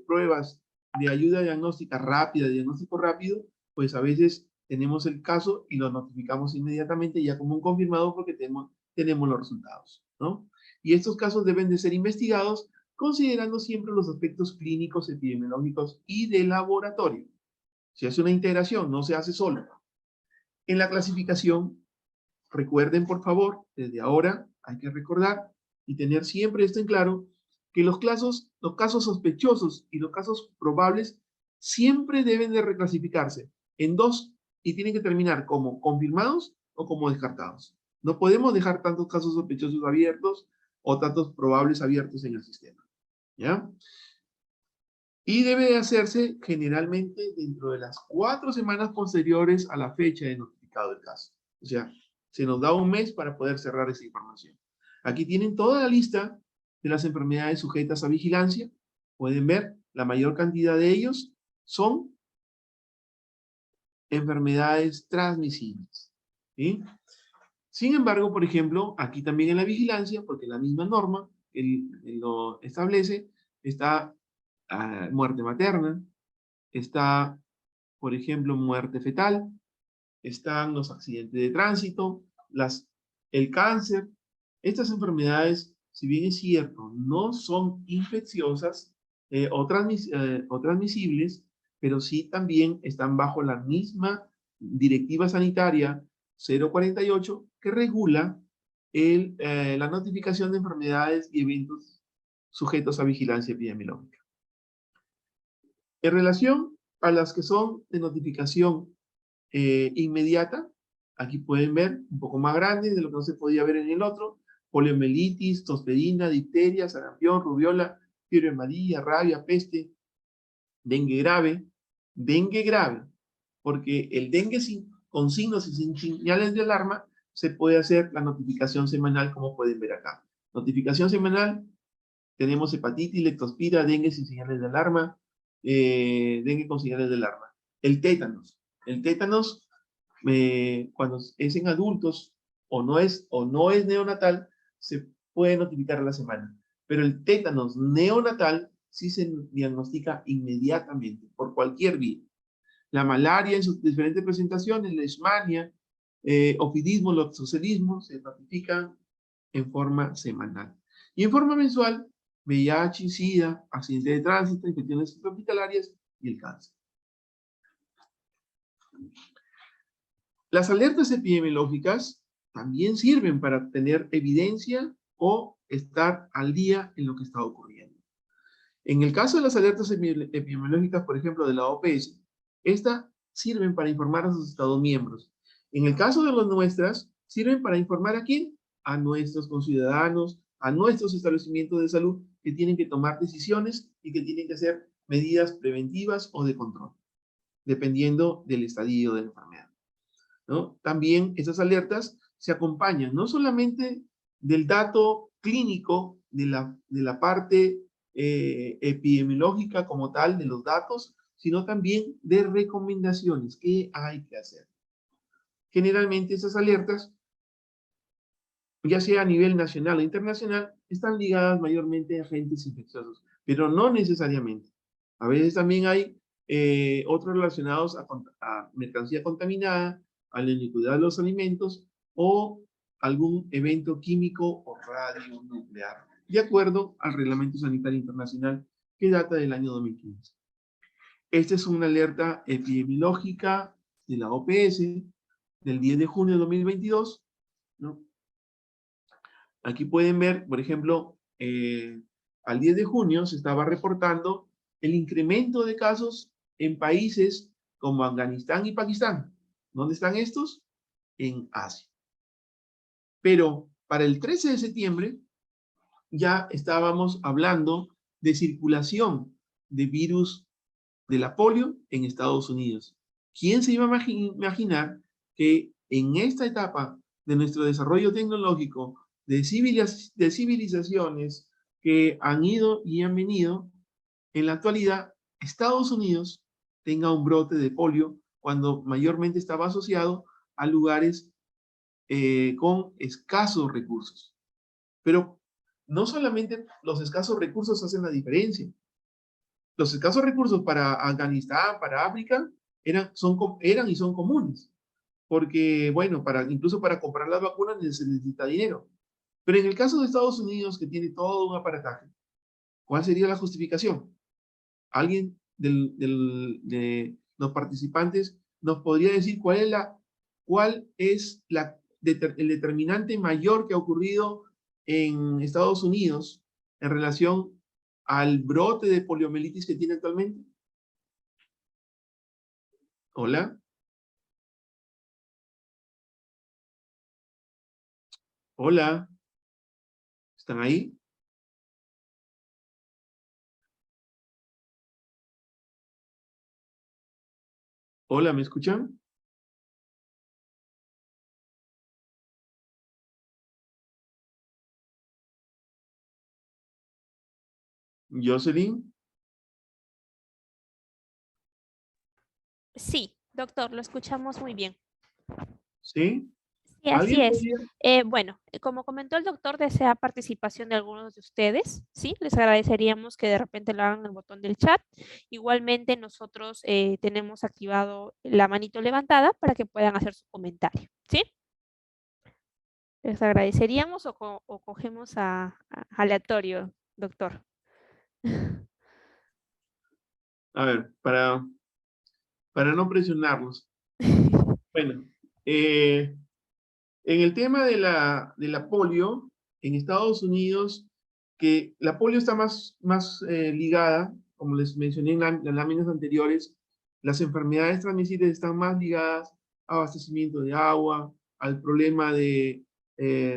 pruebas de ayuda diagnóstica rápida, diagnóstico rápido, pues a veces tenemos el caso y lo notificamos inmediatamente ya como un confirmado porque tenemos los resultados, ¿no? Y estos casos deben de ser investigados considerando siempre los aspectos clínicos, epidemiológicos y de laboratorio. Se hace una integración, no se hace solo. En la clasificación, recuerden por favor, desde ahora hay que recordar y tener siempre esto en claro, que los casos sospechosos y los casos probables siempre deben de reclasificarse en dos y tienen que terminar como confirmados o como descartados. No podemos dejar tantos casos sospechosos abiertos o tantos probables abiertos en el sistema. ¿Ya? Y debe de hacerse generalmente dentro de las 4 semanas posteriores a la fecha de notificado del caso. O sea, se nos da un mes para poder cerrar esa información. Aquí tienen toda la lista de las enfermedades sujetas a vigilancia. Pueden ver, la mayor cantidad de ellos son enfermedades transmisibles. ¿Sí? Sin embargo, por ejemplo, aquí también en la vigilancia, porque la misma norma lo establece, está muerte materna, está, por ejemplo, muerte fetal, están los accidentes de tránsito, el cáncer. Estas enfermedades, si bien es cierto, no son infecciosas o transmisibles, pero sí también están bajo la misma directiva sanitaria 048 que regula la notificación de enfermedades y eventos sujetos a vigilancia epidemiológica. En relación a las que son de notificación inmediata, aquí pueden ver un poco más grande de lo que no se podía ver en el otro, poliomielitis, tosferina, difteria, sarampión, rubiola, fiebre amarilla, rabia, peste, dengue grave, porque el dengue con signos y sin señales de alarma se puede hacer la notificación semanal, como pueden ver acá. Notificación semanal, tenemos hepatitis, leptospira, dengue sin señales de alarma, dengue con señales de alarma. El tétanos, cuando es en adultos o no es neonatal, se puede notificar a la semana. Pero el tétanos neonatal sí se diagnostica inmediatamente por cualquier vía. La malaria en sus diferentes presentaciones, la leishmania, ofidismo, loxocelismo, se notifican en forma semanal. Y en forma mensual, VIH, SIDA, accidentes de tránsito, infecciones hospitalarias y el cáncer. Las alertas epidemiológicas también sirven para tener evidencia o estar al día en lo que está ocurriendo. En el caso de las alertas epidemiológicas, por ejemplo, de la OPS, estas sirven para informar a sus Estados miembros. En el caso de las nuestras, sirven para informar a quién, a nuestros conciudadanos, a nuestros establecimientos de salud que tienen que tomar decisiones y que tienen que hacer medidas preventivas o de control, dependiendo del estadio de la enfermedad, ¿no? También esas alertas se acompañan no solamente del dato clínico, de la parte epidemiológica como tal, de los datos, sino también de recomendaciones. ¿Qué hay que hacer? Generalmente esas alertas, ya sea a nivel nacional o internacional, están ligadas mayormente a agentes infecciosos, pero no necesariamente. A veces también hay otros relacionados a mercancía contaminada, a la iniquidad de los alimentos o algún evento químico o radionuclear, de acuerdo al Reglamento Sanitario Internacional que data del año 2015. Esta es una alerta epidemiológica de la OPS del 10 de junio de 2022, ¿no? Aquí pueden ver, por ejemplo, al 10 de junio se estaba reportando el incremento de casos en países como Afganistán y Pakistán. ¿Dónde están estos? En Asia. Pero para el 13 de septiembre ya estábamos hablando de circulación de virus de la polio en Estados Unidos. ¿Quién se iba a imaginar que en esta etapa de nuestro desarrollo tecnológico, de civilizaciones que han ido y han venido, en la actualidad Estados Unidos tenga un brote de polio cuando mayormente estaba asociado a lugares con escasos recursos? Pero no solamente los escasos recursos hacen la diferencia. Los escasos recursos para Afganistán, para África, eran y son comunes. Porque, bueno, incluso para comprar las vacunas se necesita dinero. Pero en el caso de Estados Unidos, que tiene todo un aparataje, ¿cuál sería la justificación? ¿Alguien de los participantes nos podría decir cuál es el determinante mayor que ha ocurrido en Estados Unidos en relación al brote de poliomielitis que tiene actualmente? Hola, hola, ¿están ahí? Hola, ¿me escuchan? Jocelyn, Sí, doctor, lo escuchamos muy bien. ¿sí? Sí, así ¿Alguien es. podría? Bueno, como comentó el doctor, desea participación de algunos de ustedes, ¿sí? Les agradeceríamos que de repente lo hagan en el botón del chat. Igualmente, nosotros tenemos activado la manito levantada para que puedan hacer su comentario, ¿sí? Les agradeceríamos o cogemos aleatorio, doctor. A ver, para no presionarlos. Bueno, en el tema de la polio, en Estados Unidos, que la polio está más ligada, como les mencioné en las láminas anteriores, las enfermedades transmisibles están más ligadas a abastecimiento de agua, al problema de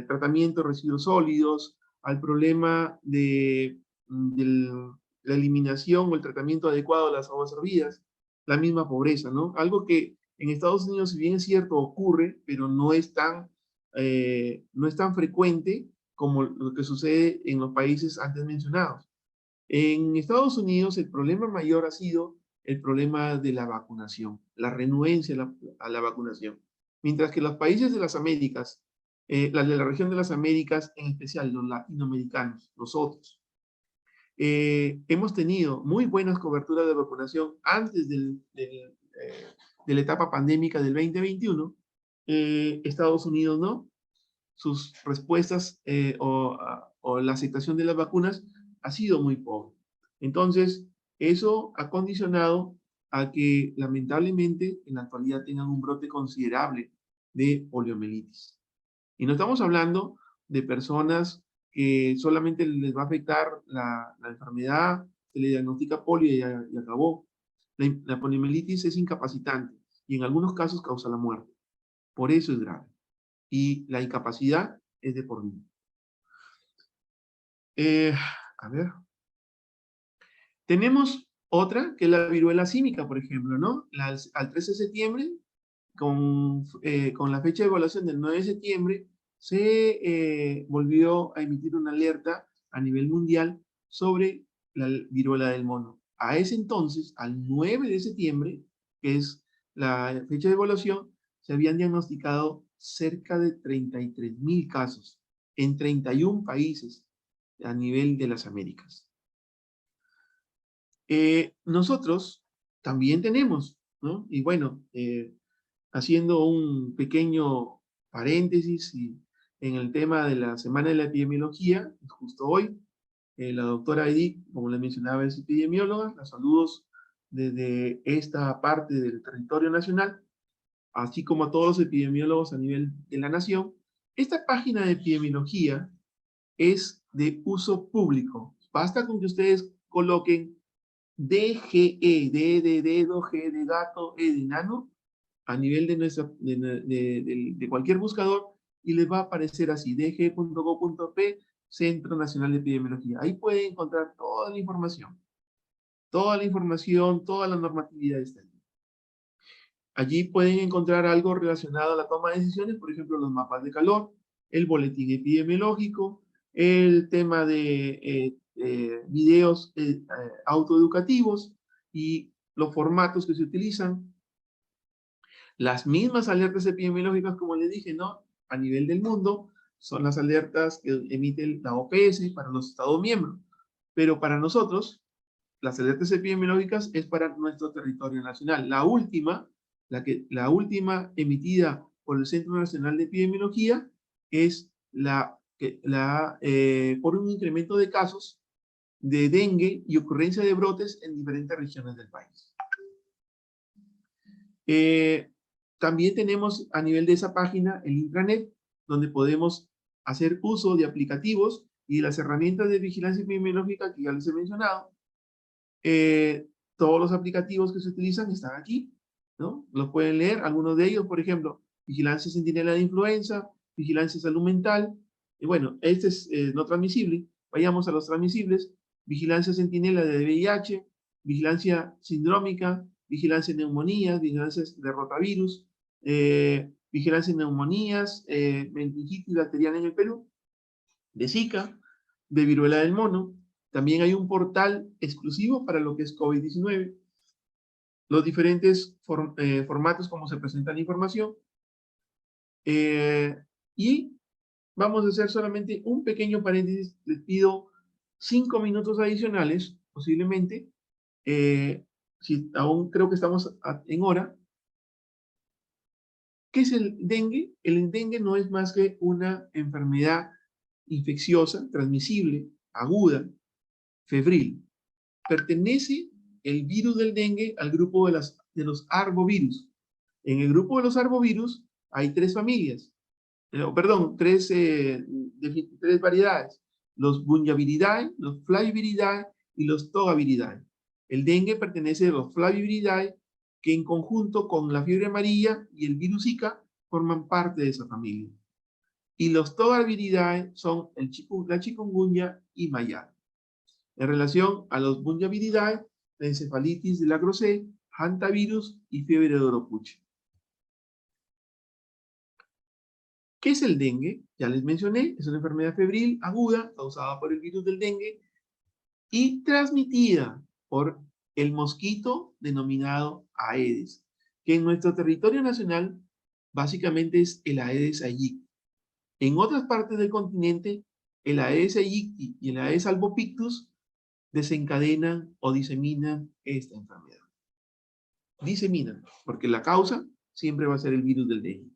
tratamiento de residuos sólidos, al problema de la eliminación o el tratamiento adecuado de las aguas hervidas, la misma pobreza, ¿no? Algo que en Estados Unidos, si bien es cierto, ocurre, pero no es tan frecuente como lo que sucede en los países antes mencionados. En Estados Unidos el problema mayor ha sido el problema de la vacunación, la renuencia a la vacunación. Mientras que los países de las Américas, las de la región de las Américas, en especial los latinoamericanos, nosotros, hemos tenido muy buenas coberturas de vacunación antes de la etapa pandémica del 2021. Estados Unidos no. Sus respuestas o la aceptación de las vacunas ha sido muy pobre. Entonces, eso ha condicionado a que lamentablemente en la actualidad tengan un brote considerable de poliomielitis. Y no estamos hablando de personas que solamente les va a afectar la enfermedad, se le diagnostica polio y acabó. La poliomielitis es incapacitante y en algunos casos causa la muerte. Por eso es grave. Y la incapacidad es de por vida. A ver. Tenemos otra, que es la viruela símica, por ejemplo, ¿no? Al 13 de septiembre, con la fecha de evaluación del 9 de septiembre, se volvió a emitir una alerta a nivel mundial sobre la viruela del mono. A ese entonces, al 9 de septiembre, que es la fecha de evaluación, se habían diagnosticado cerca de 33.000 casos en 31 países a nivel de las Américas. Nosotros también tenemos, ¿no? Y bueno, haciendo un pequeño paréntesis en el tema de la Semana de la Epidemiología, justo hoy, la doctora Edith, como le mencionaba, es epidemióloga, la saludos desde esta parte del territorio nacional, así como a todos los epidemiólogos a nivel de la nación. Esta página de epidemiología es de uso público. Basta con que ustedes coloquen DGE, D de dedo, G de gato, E de enano, a nivel de cualquier buscador, y les va a aparecer así, dg.go.p, Centro Nacional de Epidemiología. Ahí pueden encontrar toda la información, toda la normatividad está allí. Allí pueden encontrar algo relacionado a la toma de decisiones, por ejemplo, los mapas de calor, el boletín epidemiológico, el tema de videos autoeducativos y los formatos que se utilizan. Las mismas alertas epidemiológicas, como les dije, ¿no? A nivel del mundo, son las alertas que emite la OPS para los Estados miembros. Pero para nosotros, las alertas epidemiológicas es para nuestro territorio nacional. La última emitida por el Centro Nacional de Epidemiología es por un incremento de casos de dengue y ocurrencia de brotes en diferentes regiones del país. También tenemos a nivel de esa página el intranet, donde podemos hacer uso de aplicativos y de las herramientas de vigilancia epidemiológica que ya les he mencionado. Todos los aplicativos que se utilizan están aquí, ¿no? Los pueden leer, algunos de ellos, por ejemplo, Vigilancia Centinela de Influenza, Vigilancia Salud Mental, y bueno, este es no transmisible, vayamos a los transmisibles, Vigilancia Centinela de VIH, Vigilancia Sindrómica, Vigilancia Neumonías, Vigilancia de Rotavirus, Vigilancia Neumonías, meningitis bacteriana en el Perú, de Zika, de viruela del mono. También hay un portal exclusivo para lo que es COVID-19, los diferentes formatos como se presenta la información, y vamos a hacer solamente un pequeño paréntesis. Les pido 5 minutos adicionales, posiblemente, si aún creo que estamos en hora. ¿Qué es el dengue? El dengue no es más que una enfermedad infecciosa, transmisible, aguda, febril. Pertenece el virus del dengue al grupo de los arbovirus. En el grupo de los arbovirus hay tres familias, tres variedades: los Bunyaviridae, los Flaviviridae y los Togaviridae. El dengue pertenece a los Flaviviridae, que en conjunto con la fiebre amarilla y el virus Zika forman parte de esa familia. Y los Togaviridae son la chikungunya y mayar. En relación a los Bunyaviridae, la encefalitis de la Grosset, hantavirus y fiebre de Oropuche. ¿Qué es el dengue? Ya les mencioné, es una enfermedad febril aguda causada por el virus del dengue y transmitida por el mosquito denominado Aedes, que en nuestro territorio nacional básicamente es el Aedes aegypti. En otras partes del continente, el Aedes aegypti y el Aedes albopictus desencadenan o diseminan esta enfermedad. Diseminan, porque la causa siempre va a ser el virus del dengue.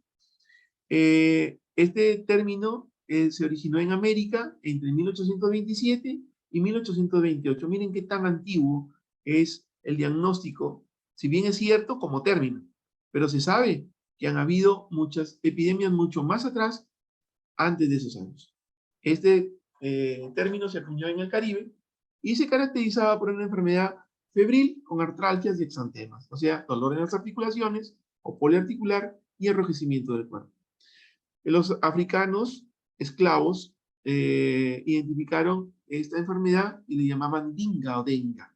Este término se originó en América entre 1827 y 1828. Miren qué tan antiguo es el diagnóstico, si bien es cierto como término, pero se sabe que han habido muchas epidemias mucho más atrás antes de esos años. Este término se acuñó en el Caribe y se caracterizaba por una enfermedad febril con artralgias y exantemas, o sea, dolor en las articulaciones o poliarticular y enrojecimiento del cuerpo. Los africanos esclavos identificaron esta enfermedad y le llamaban dinga o denga,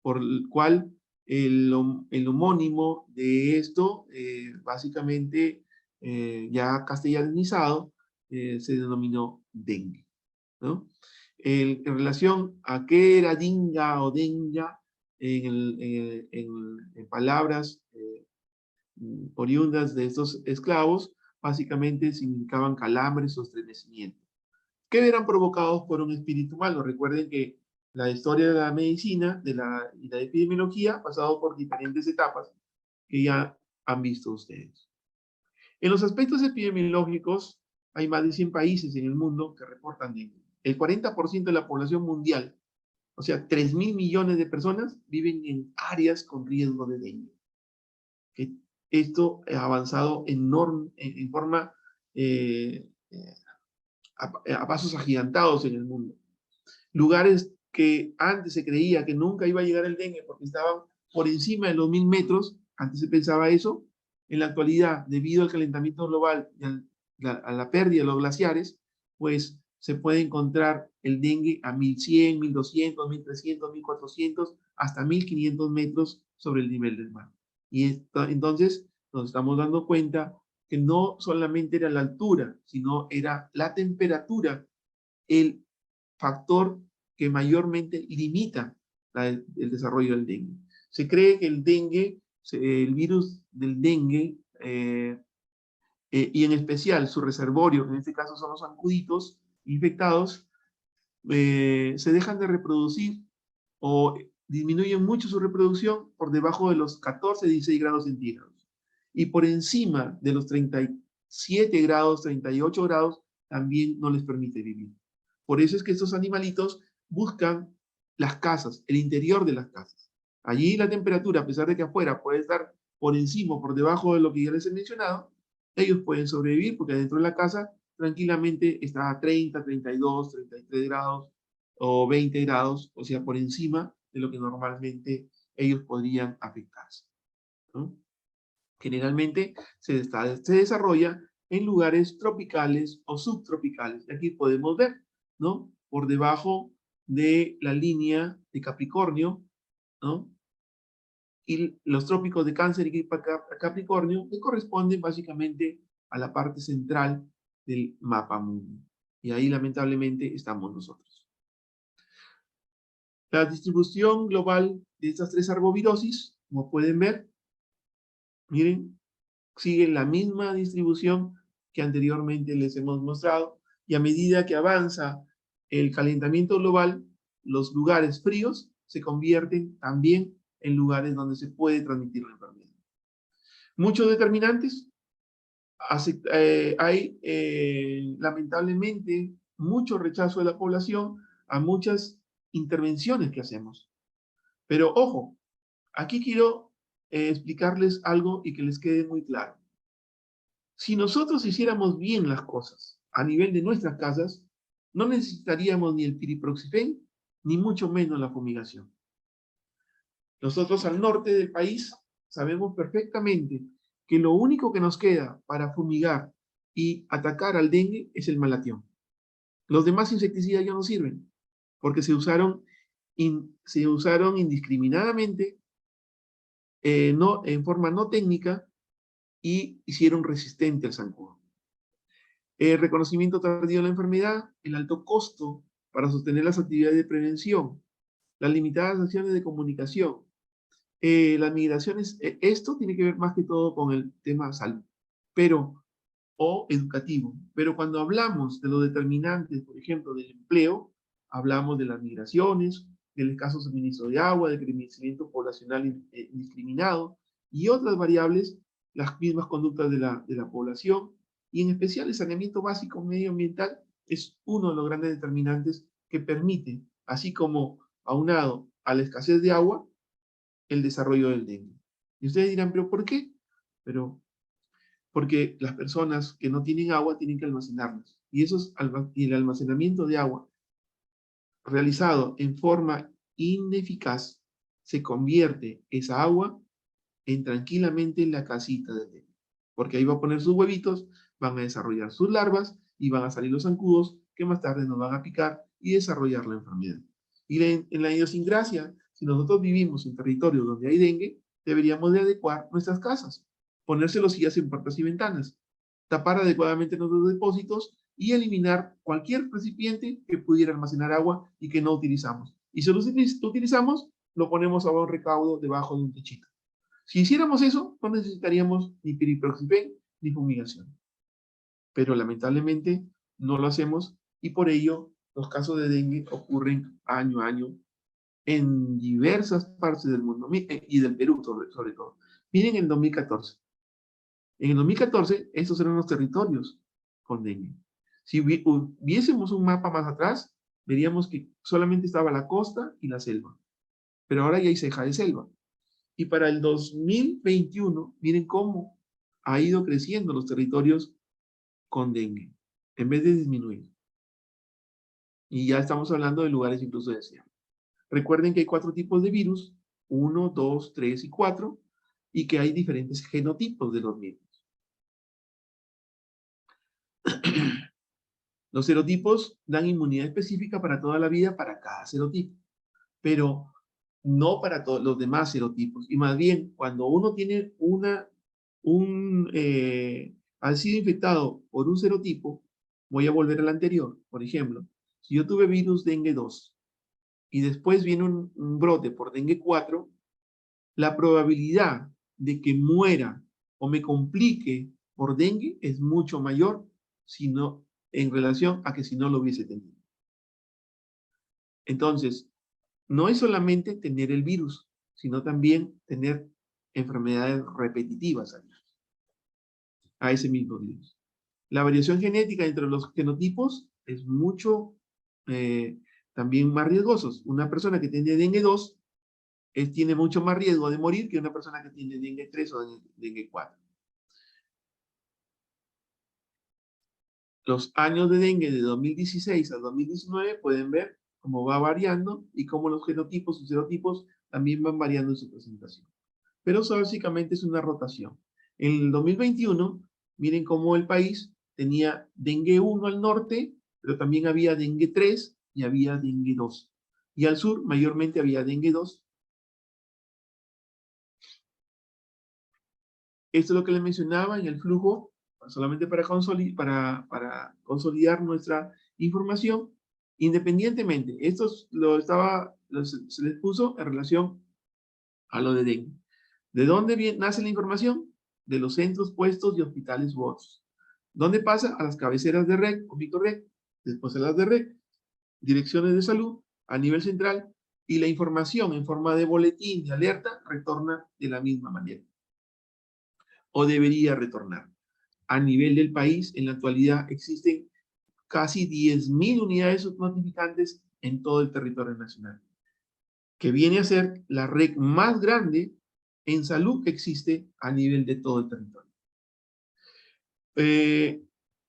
por el cual el homónimo de esto, básicamente ya castellanizado, se denominó dengue, ¿no? En relación a qué era dinga o denga, en palabras oriundas de estos esclavos, básicamente significaban calambres o estremecimientos, que eran provocados por un espíritu malo. Recuerden que la historia de la medicina y la epidemiología ha pasado por diferentes etapas que ya han visto ustedes. En los aspectos epidemiológicos, hay más de 100 países en el mundo que reportan dengue. El 40% de la población mundial, o sea, 3.000 millones de personas, viven en áreas con riesgo de dengue. Esto ha avanzado en forma a pasos agigantados en el mundo. Lugares que antes se creía que nunca iba a llegar el dengue porque estaban por encima de los 1.000 metros, antes se pensaba eso, en la actualidad, debido al calentamiento global y a la pérdida de los glaciares, pues se puede encontrar el dengue a 1.100, 1.200, 1.300, 1.400, hasta 1.500 metros sobre el nivel del mar. Y entonces nos estamos dando cuenta que no solamente era la altura, sino era la temperatura, el factor que mayormente limita el desarrollo del dengue. Se cree que el virus del dengue, y en especial su reservorio, en este caso son los zancuditos infectados, se dejan de reproducir o disminuyen mucho su reproducción por debajo de los 14, 16 grados centígrados. Y por encima de los 37 grados, 38 grados, también no les permite vivir. Por eso es que estos animalitos buscan las casas, el interior de las casas. Allí la temperatura, a pesar de que afuera puede estar por encima o por debajo de lo que ya les he mencionado, ellos pueden sobrevivir porque dentro de la casa tranquilamente está a 30, 32, 33 grados o 20 grados, o sea, por encima de lo que normalmente ellos podrían afectarse, ¿no? Generalmente se desarrolla en lugares tropicales o subtropicales. Aquí podemos ver, ¿no? Por debajo de la línea de Capricornio, ¿no? Y los trópicos de Cáncer y Capricornio, que corresponden básicamente a la parte central del mapa mundo. Y ahí lamentablemente estamos nosotros. La distribución global de estas tres arbovirosis, como pueden ver, miren, sigue la misma distribución que anteriormente les hemos mostrado, y a medida que avanza el calentamiento global, los lugares fríos se convierten también en lugares donde se puede transmitir la enfermedad. Muchos determinantes. Hay lamentablemente mucho rechazo de la población a muchas intervenciones que hacemos. Pero ojo, aquí quiero explicarles algo y que les quede muy claro. Si nosotros hiciéramos bien las cosas a nivel de nuestras casas, no necesitaríamos ni el piriproxifen, ni mucho menos la fumigación. Nosotros al norte del país sabemos perfectamente que lo único que nos queda para fumigar y atacar al dengue es el malatión. Los demás insecticidas ya no sirven, porque se usaron indiscriminadamente, en forma no técnica, y hicieron resistente al zancudo. El reconocimiento tardío de la enfermedad, el alto costo para sostener las actividades de prevención, las limitadas acciones de comunicación, las migraciones, esto tiene que ver más que todo con el tema salud, o educativo. Pero cuando hablamos de los determinantes, por ejemplo, del empleo, hablamos de las migraciones, del escaso suministro de agua, del crecimiento poblacional indiscriminado y otras variables, las mismas conductas de la población, y en especial el saneamiento básico medioambiental es uno de los grandes determinantes que permite, así como aunado a la escasez de agua, el desarrollo del dengue. Y ustedes dirán, ¿pero por qué? Porque las personas que no tienen agua tienen que almacenarlas. y el almacenamiento de agua realizado en forma ineficaz, se convierte esa agua tranquilamente en la casita del dengue. Porque ahí va a poner sus huevitos, van a desarrollar sus larvas y van a salir los zancudos que más tarde nos van a picar y desarrollar la enfermedad. Y en la idiosincrasia, si nosotros vivimos en territorios donde hay dengue, deberíamos de adecuar nuestras casas, poner celosías en puertas y ventanas, tapar adecuadamente nuestros depósitos y eliminar cualquier recipiente que pudiera almacenar agua y que no utilizamos. Y si lo utilizamos, lo ponemos a un recaudo debajo de un techito. Si hiciéramos eso, no necesitaríamos ni piriproxifén ni fumigación. Pero lamentablemente no lo hacemos y por ello los casos de dengue ocurren año a año en diversas partes del mundo y del Perú sobre todo. Miren en 2014. En el 2014, estos eran los territorios con dengue. Si viésemos un mapa más atrás, veríamos que solamente estaba la costa y la selva. Pero ahora ya hay ceja de selva. Y para el 2021, miren cómo ha ido creciendo los territorios con dengue, en vez de disminuir. Y ya estamos hablando de lugares incluso deseables. Recuerden que hay 4 tipos de virus, 1, 2, 3 y 4, y que hay diferentes genotipos de los mismos. Los serotipos dan inmunidad específica para toda la vida para cada serotipo, pero no para todos los demás serotipos. Y más bien, cuando uno tiene ha sido infectado por un serotipo, voy a volver al anterior. Por ejemplo, si yo tuve virus dengue 2 y después viene un brote por dengue 4, la probabilidad de que muera o me complique por dengue es mucho mayor en relación a que si no lo hubiese tenido. Entonces, no es solamente tener el virus, sino también tener enfermedades repetitivas a ese mismo virus. La variación genética entre los genotipos es mucho también más riesgosos. Una persona que tiene dengue 2 tiene mucho más riesgo de morir que una persona que tiene dengue 3 o dengue 4. Los años de dengue de 2016 a 2019 pueden ver cómo va variando y cómo los genotipos y serotipos también van variando en su presentación. Pero eso básicamente es una rotación. En el 2021, miren cómo el país tenía dengue 1 al norte, pero también había dengue 3 y había dengue 2. Y al sur mayormente había dengue 2. Esto es lo que les mencionaba en el flujo, solamente para consolidar nuestra información, independientemente. Esto se les puso en relación a lo de dengue. ¿De dónde nace la información? De los centros, puestos y hospitales u otros. ¿Dónde pasa? A las cabeceras de REC o MICORREC, después a las de REC, direcciones de salud a nivel central, y la información en forma de boletín de alerta retorna de la misma manera. O debería retornar. A nivel del país, en la actualidad existen casi 10.000 unidades subnotificantes en todo el territorio nacional, que viene a ser la red más grande en salud que existe a nivel de todo el territorio.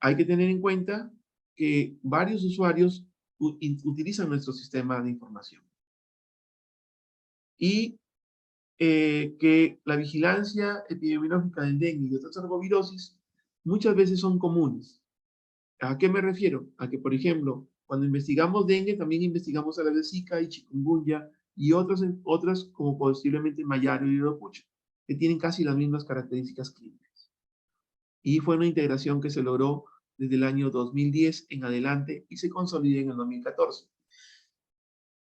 Hay que tener en cuenta que varios usuarios utilizan nuestro sistema de información. Y que la vigilancia epidemiológica del dengue y de otras arbovirosis muchas veces son comunes. ¿A qué me refiero? A que, por ejemplo, cuando investigamos dengue, también investigamos a la de Zika y chikungunya y otras como posiblemente malaria y ropucha, que tienen casi las mismas características clínicas. Y fue una integración que se logró desde el año 2010 en adelante y se consolidó en el 2014.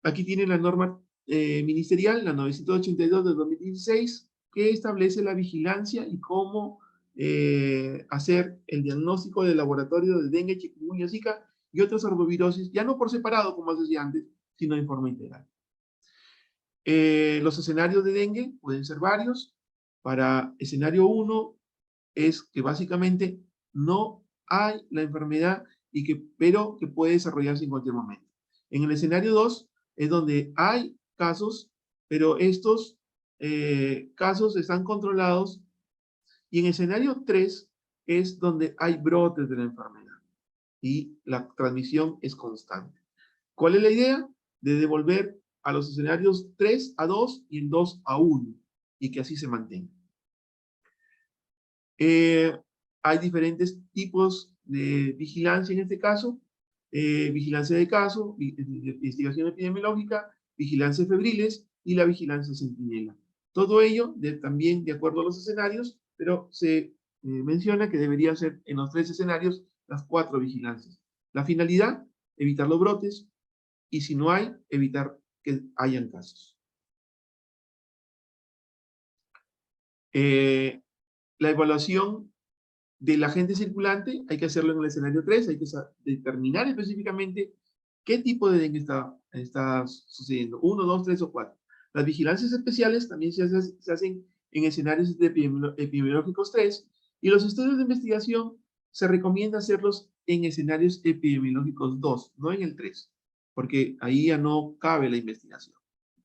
Aquí tienen la norma ministerial, la 982 del 2016, que establece la vigilancia y cómo hacer el diagnóstico del laboratorio de dengue, chikungunya, zika y otras arbovirosis, ya no por separado, como se decía antes, sino en forma integral. Los escenarios de dengue pueden ser varios. Para escenario 1 es que básicamente no hay la enfermedad, pero que puede desarrollarse en cualquier momento. En el escenario 2 es donde hay casos, pero estos casos están controlados. Y en escenario 3 es donde hay brotes de la enfermedad. y la transmisión es constante. ¿Cuál es la idea? De devolver a los escenarios 3 a 2 y el 2 a 1, y que así se mantenga. Hay diferentes tipos de vigilancia en este caso. Vigilancia de caso, investigación epidemiológica, vigilancia febriles y la vigilancia centinela. Todo ello también de acuerdo a los escenarios, pero se menciona que debería ser en los 3 escenarios las 4 vigilancias. La finalidad, evitar los brotes, y si no hay, evitar que hayan casos. La evaluación del agente circulante hay que hacerlo en el escenario 3, hay que determinar específicamente qué tipo de dengue está sucediendo, 1, 2, 3 o 4. Las vigilancias especiales también se hacen en escenarios epidemiológicos 3, y los estudios de investigación se recomienda hacerlos en escenarios epidemiológicos 2, no en el 3, porque ahí ya no cabe la investigación,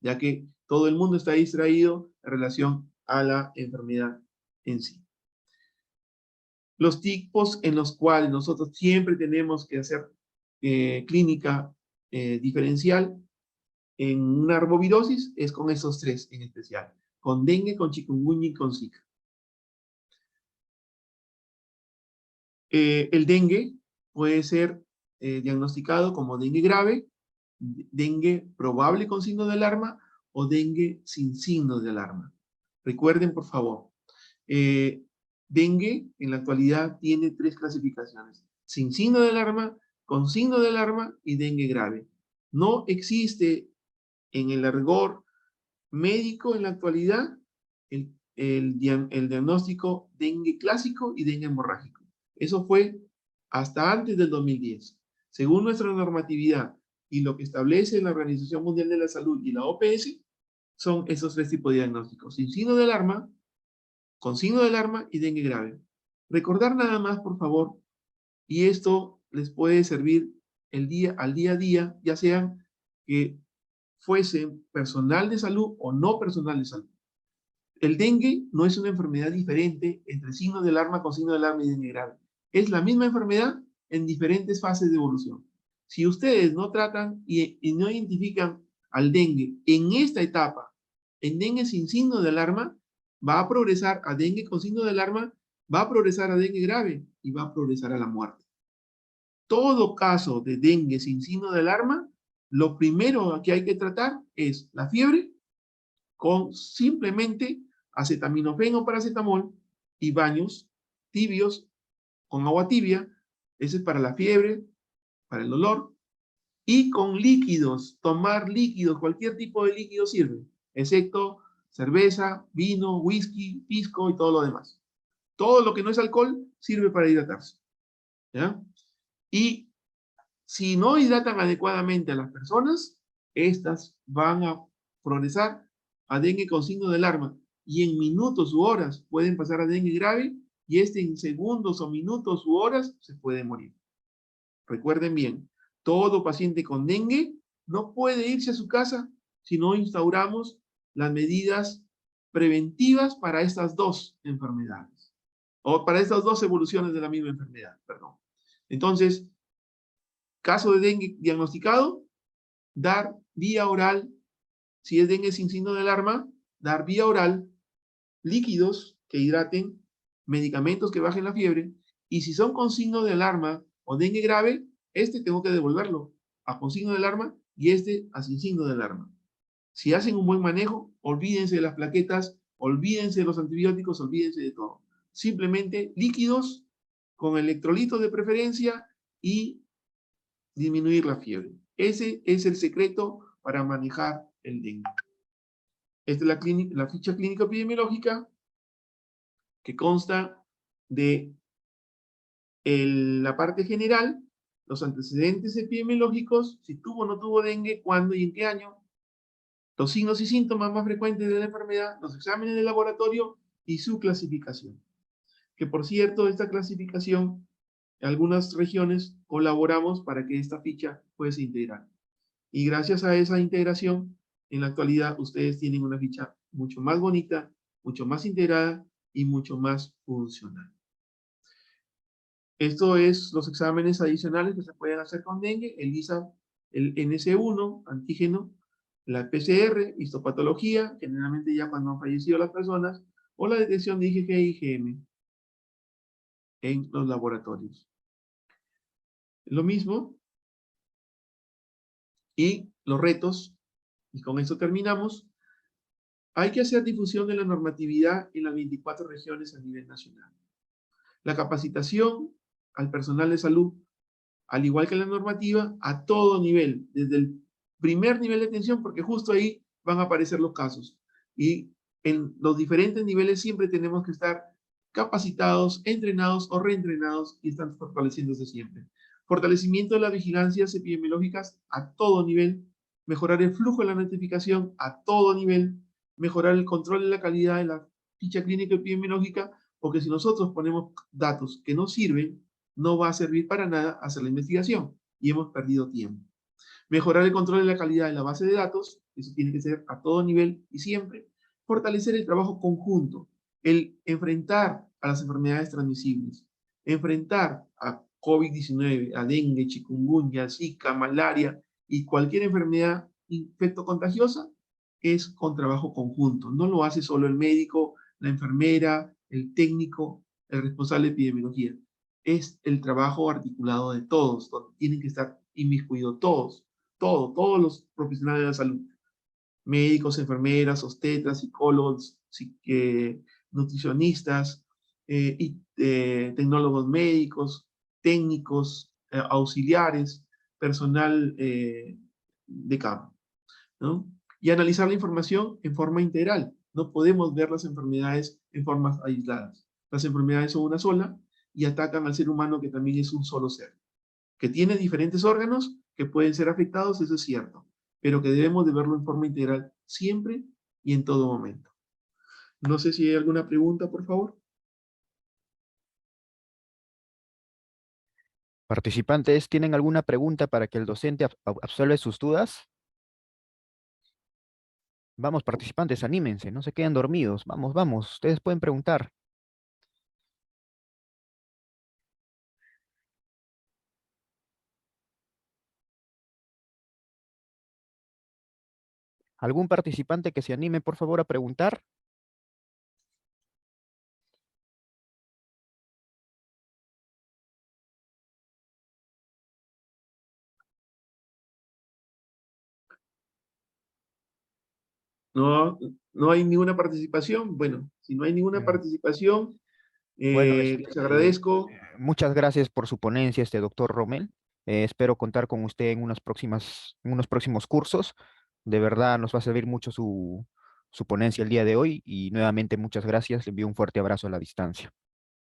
ya que todo el mundo está distraído en relación a la enfermedad en sí. Los tipos en los cuales nosotros siempre tenemos que hacer clínica diferencial en una arbovirosis es con esos 3 en especial, con dengue, con chikungunya y con zika. El dengue puede ser diagnosticado como dengue grave, dengue probable con signo de alarma o dengue sin signo de alarma. Recuerden, por favor, dengue en la actualidad tiene 3 clasificaciones: sin signo de alarma, con signo de alarma y dengue grave. No existe en el argot médico en la actualidad el diagnóstico dengue clásico y dengue hemorrágico. Eso fue hasta antes del 2010. Según nuestra normatividad y lo que establece la Organización Mundial de la Salud y la OPS, son esos 3 tipos de diagnósticos: sin signo de alarma, con signo de alarma y dengue grave. Recordar nada más, por favor, y esto les puede servir al día a día, ya sean que fuesen personal de salud o no personal de salud. El dengue no es una enfermedad diferente entre signo de alarma, con signo de alarma y dengue grave. Es la misma enfermedad en diferentes fases de evolución. Si ustedes no tratan y no identifican al dengue en esta etapa, en dengue sin signo de alarma, va a progresar a dengue con signo de alarma, va a progresar a dengue grave y va a progresar a la muerte. Todo caso de dengue sin signo de alarma, lo primero que hay que tratar es la fiebre con simplemente acetaminofén o paracetamol y baños tibios con agua tibia. Ese es para la fiebre, para el dolor. Y con líquidos, tomar líquidos, cualquier tipo de líquido sirve, excepto cerveza, vino, whisky, pisco y todo lo demás. Todo lo que no es alcohol sirve para hidratarse. ¿Ya? Y si no hidratan adecuadamente a las personas, estas van a progresar a dengue con signo de alarma, y en minutos u horas pueden pasar a dengue grave, y en segundos o minutos u horas se puede morir. Recuerden bien, todo paciente con dengue no puede irse a su casa si no instauramos las medidas preventivas para estas 2 enfermedades, o para estas 2 evoluciones de la misma enfermedad, perdón. Entonces, caso de dengue diagnosticado, dar vía oral. Si es dengue sin signo de alarma, dar vía oral líquidos que hidraten, medicamentos que bajen la fiebre, y si son con signo de alarma o dengue grave, tengo que devolverlo a con signo de alarma y a sin signo de alarma. Si hacen un buen manejo, olvídense de las plaquetas, olvídense de los antibióticos, olvídense de todo. Simplemente líquidos con electrolitos de preferencia y disminuir la fiebre. Ese es el secreto para manejar el dengue. Esta es la ficha clínica epidemiológica, que consta de la parte general, los antecedentes epidemiológicos, si tuvo o no tuvo dengue, cuándo y en qué año, los signos y síntomas más frecuentes de la enfermedad, los exámenes de laboratorio y su clasificación. Que por cierto, esta clasificación, en algunas regiones colaboramos para que esta ficha pueda integrar. Y gracias a esa integración, en la actualidad ustedes tienen una ficha mucho más bonita, mucho más integrada y mucho más funcional. Esto es los exámenes adicionales que se pueden hacer con dengue, el ISA, el NS1, antígeno, la PCR, histopatología, generalmente ya cuando han fallecido las personas, o la detección de IgG e IgM en los laboratorios. Lo mismo, y los retos, y con esto terminamos, hay que hacer difusión de la normatividad en las 24 regiones a nivel nacional. La capacitación al personal de salud, al igual que la normativa, a todo nivel, desde el primer nivel de atención, porque justo ahí van a aparecer los casos. Y en los diferentes niveles siempre tenemos que estar capacitados, entrenados o reentrenados y están fortaleciéndose siempre. Fortalecimiento de las vigilancias epidemiológicas a todo nivel, mejorar el flujo de la notificación a todo nivel, mejorar el control de la calidad de la ficha clínica epidemiológica, porque si nosotros ponemos datos que no sirven, no va a servir para nada hacer la investigación y hemos perdido tiempo. Mejorar el control de la calidad de la base de datos, eso tiene que ser a todo nivel y siempre. Fortalecer el trabajo conjunto, el enfrentar a las enfermedades transmisibles, enfrentar a COVID-19, a dengue, chikungunya, zika, malaria y cualquier enfermedad infectocontagiosa es con trabajo conjunto. No lo hace solo el médico, la enfermera, el técnico, el responsable de epidemiología. Es el trabajo articulado de todos, donde tienen que estar inmiscuidos todos los profesionales de la salud, médicos, enfermeras, obstetras, psicólogos, nutricionistas, tecnólogos médicos, técnicos, auxiliares, personal de campo, ¿no? Y analizar la información en forma integral. No podemos ver las enfermedades en formas aisladas. Las enfermedades son una sola y atacan al ser humano, que también es un solo ser, que tiene diferentes órganos que pueden ser afectados, eso es cierto, pero que debemos de verlo en forma integral siempre y en todo momento. No sé si hay alguna pregunta, por favor. ¿Participantes tienen alguna pregunta para que el docente absuelve sus dudas? Vamos, participantes, anímense, no se queden dormidos. Vamos, vamos, ustedes pueden preguntar. ¿Algún participante que se anime, por favor, a preguntar? No, no hay ninguna participación. Bueno, si no hay ninguna Eh, participación, Bueno, les agradezco. muchas gracias por su ponencia, doctor Rommel. Espero contar con usted en en unos próximos cursos. De verdad, nos va a servir mucho su ponencia el día de hoy y nuevamente muchas gracias. Le envío un fuerte abrazo a la distancia.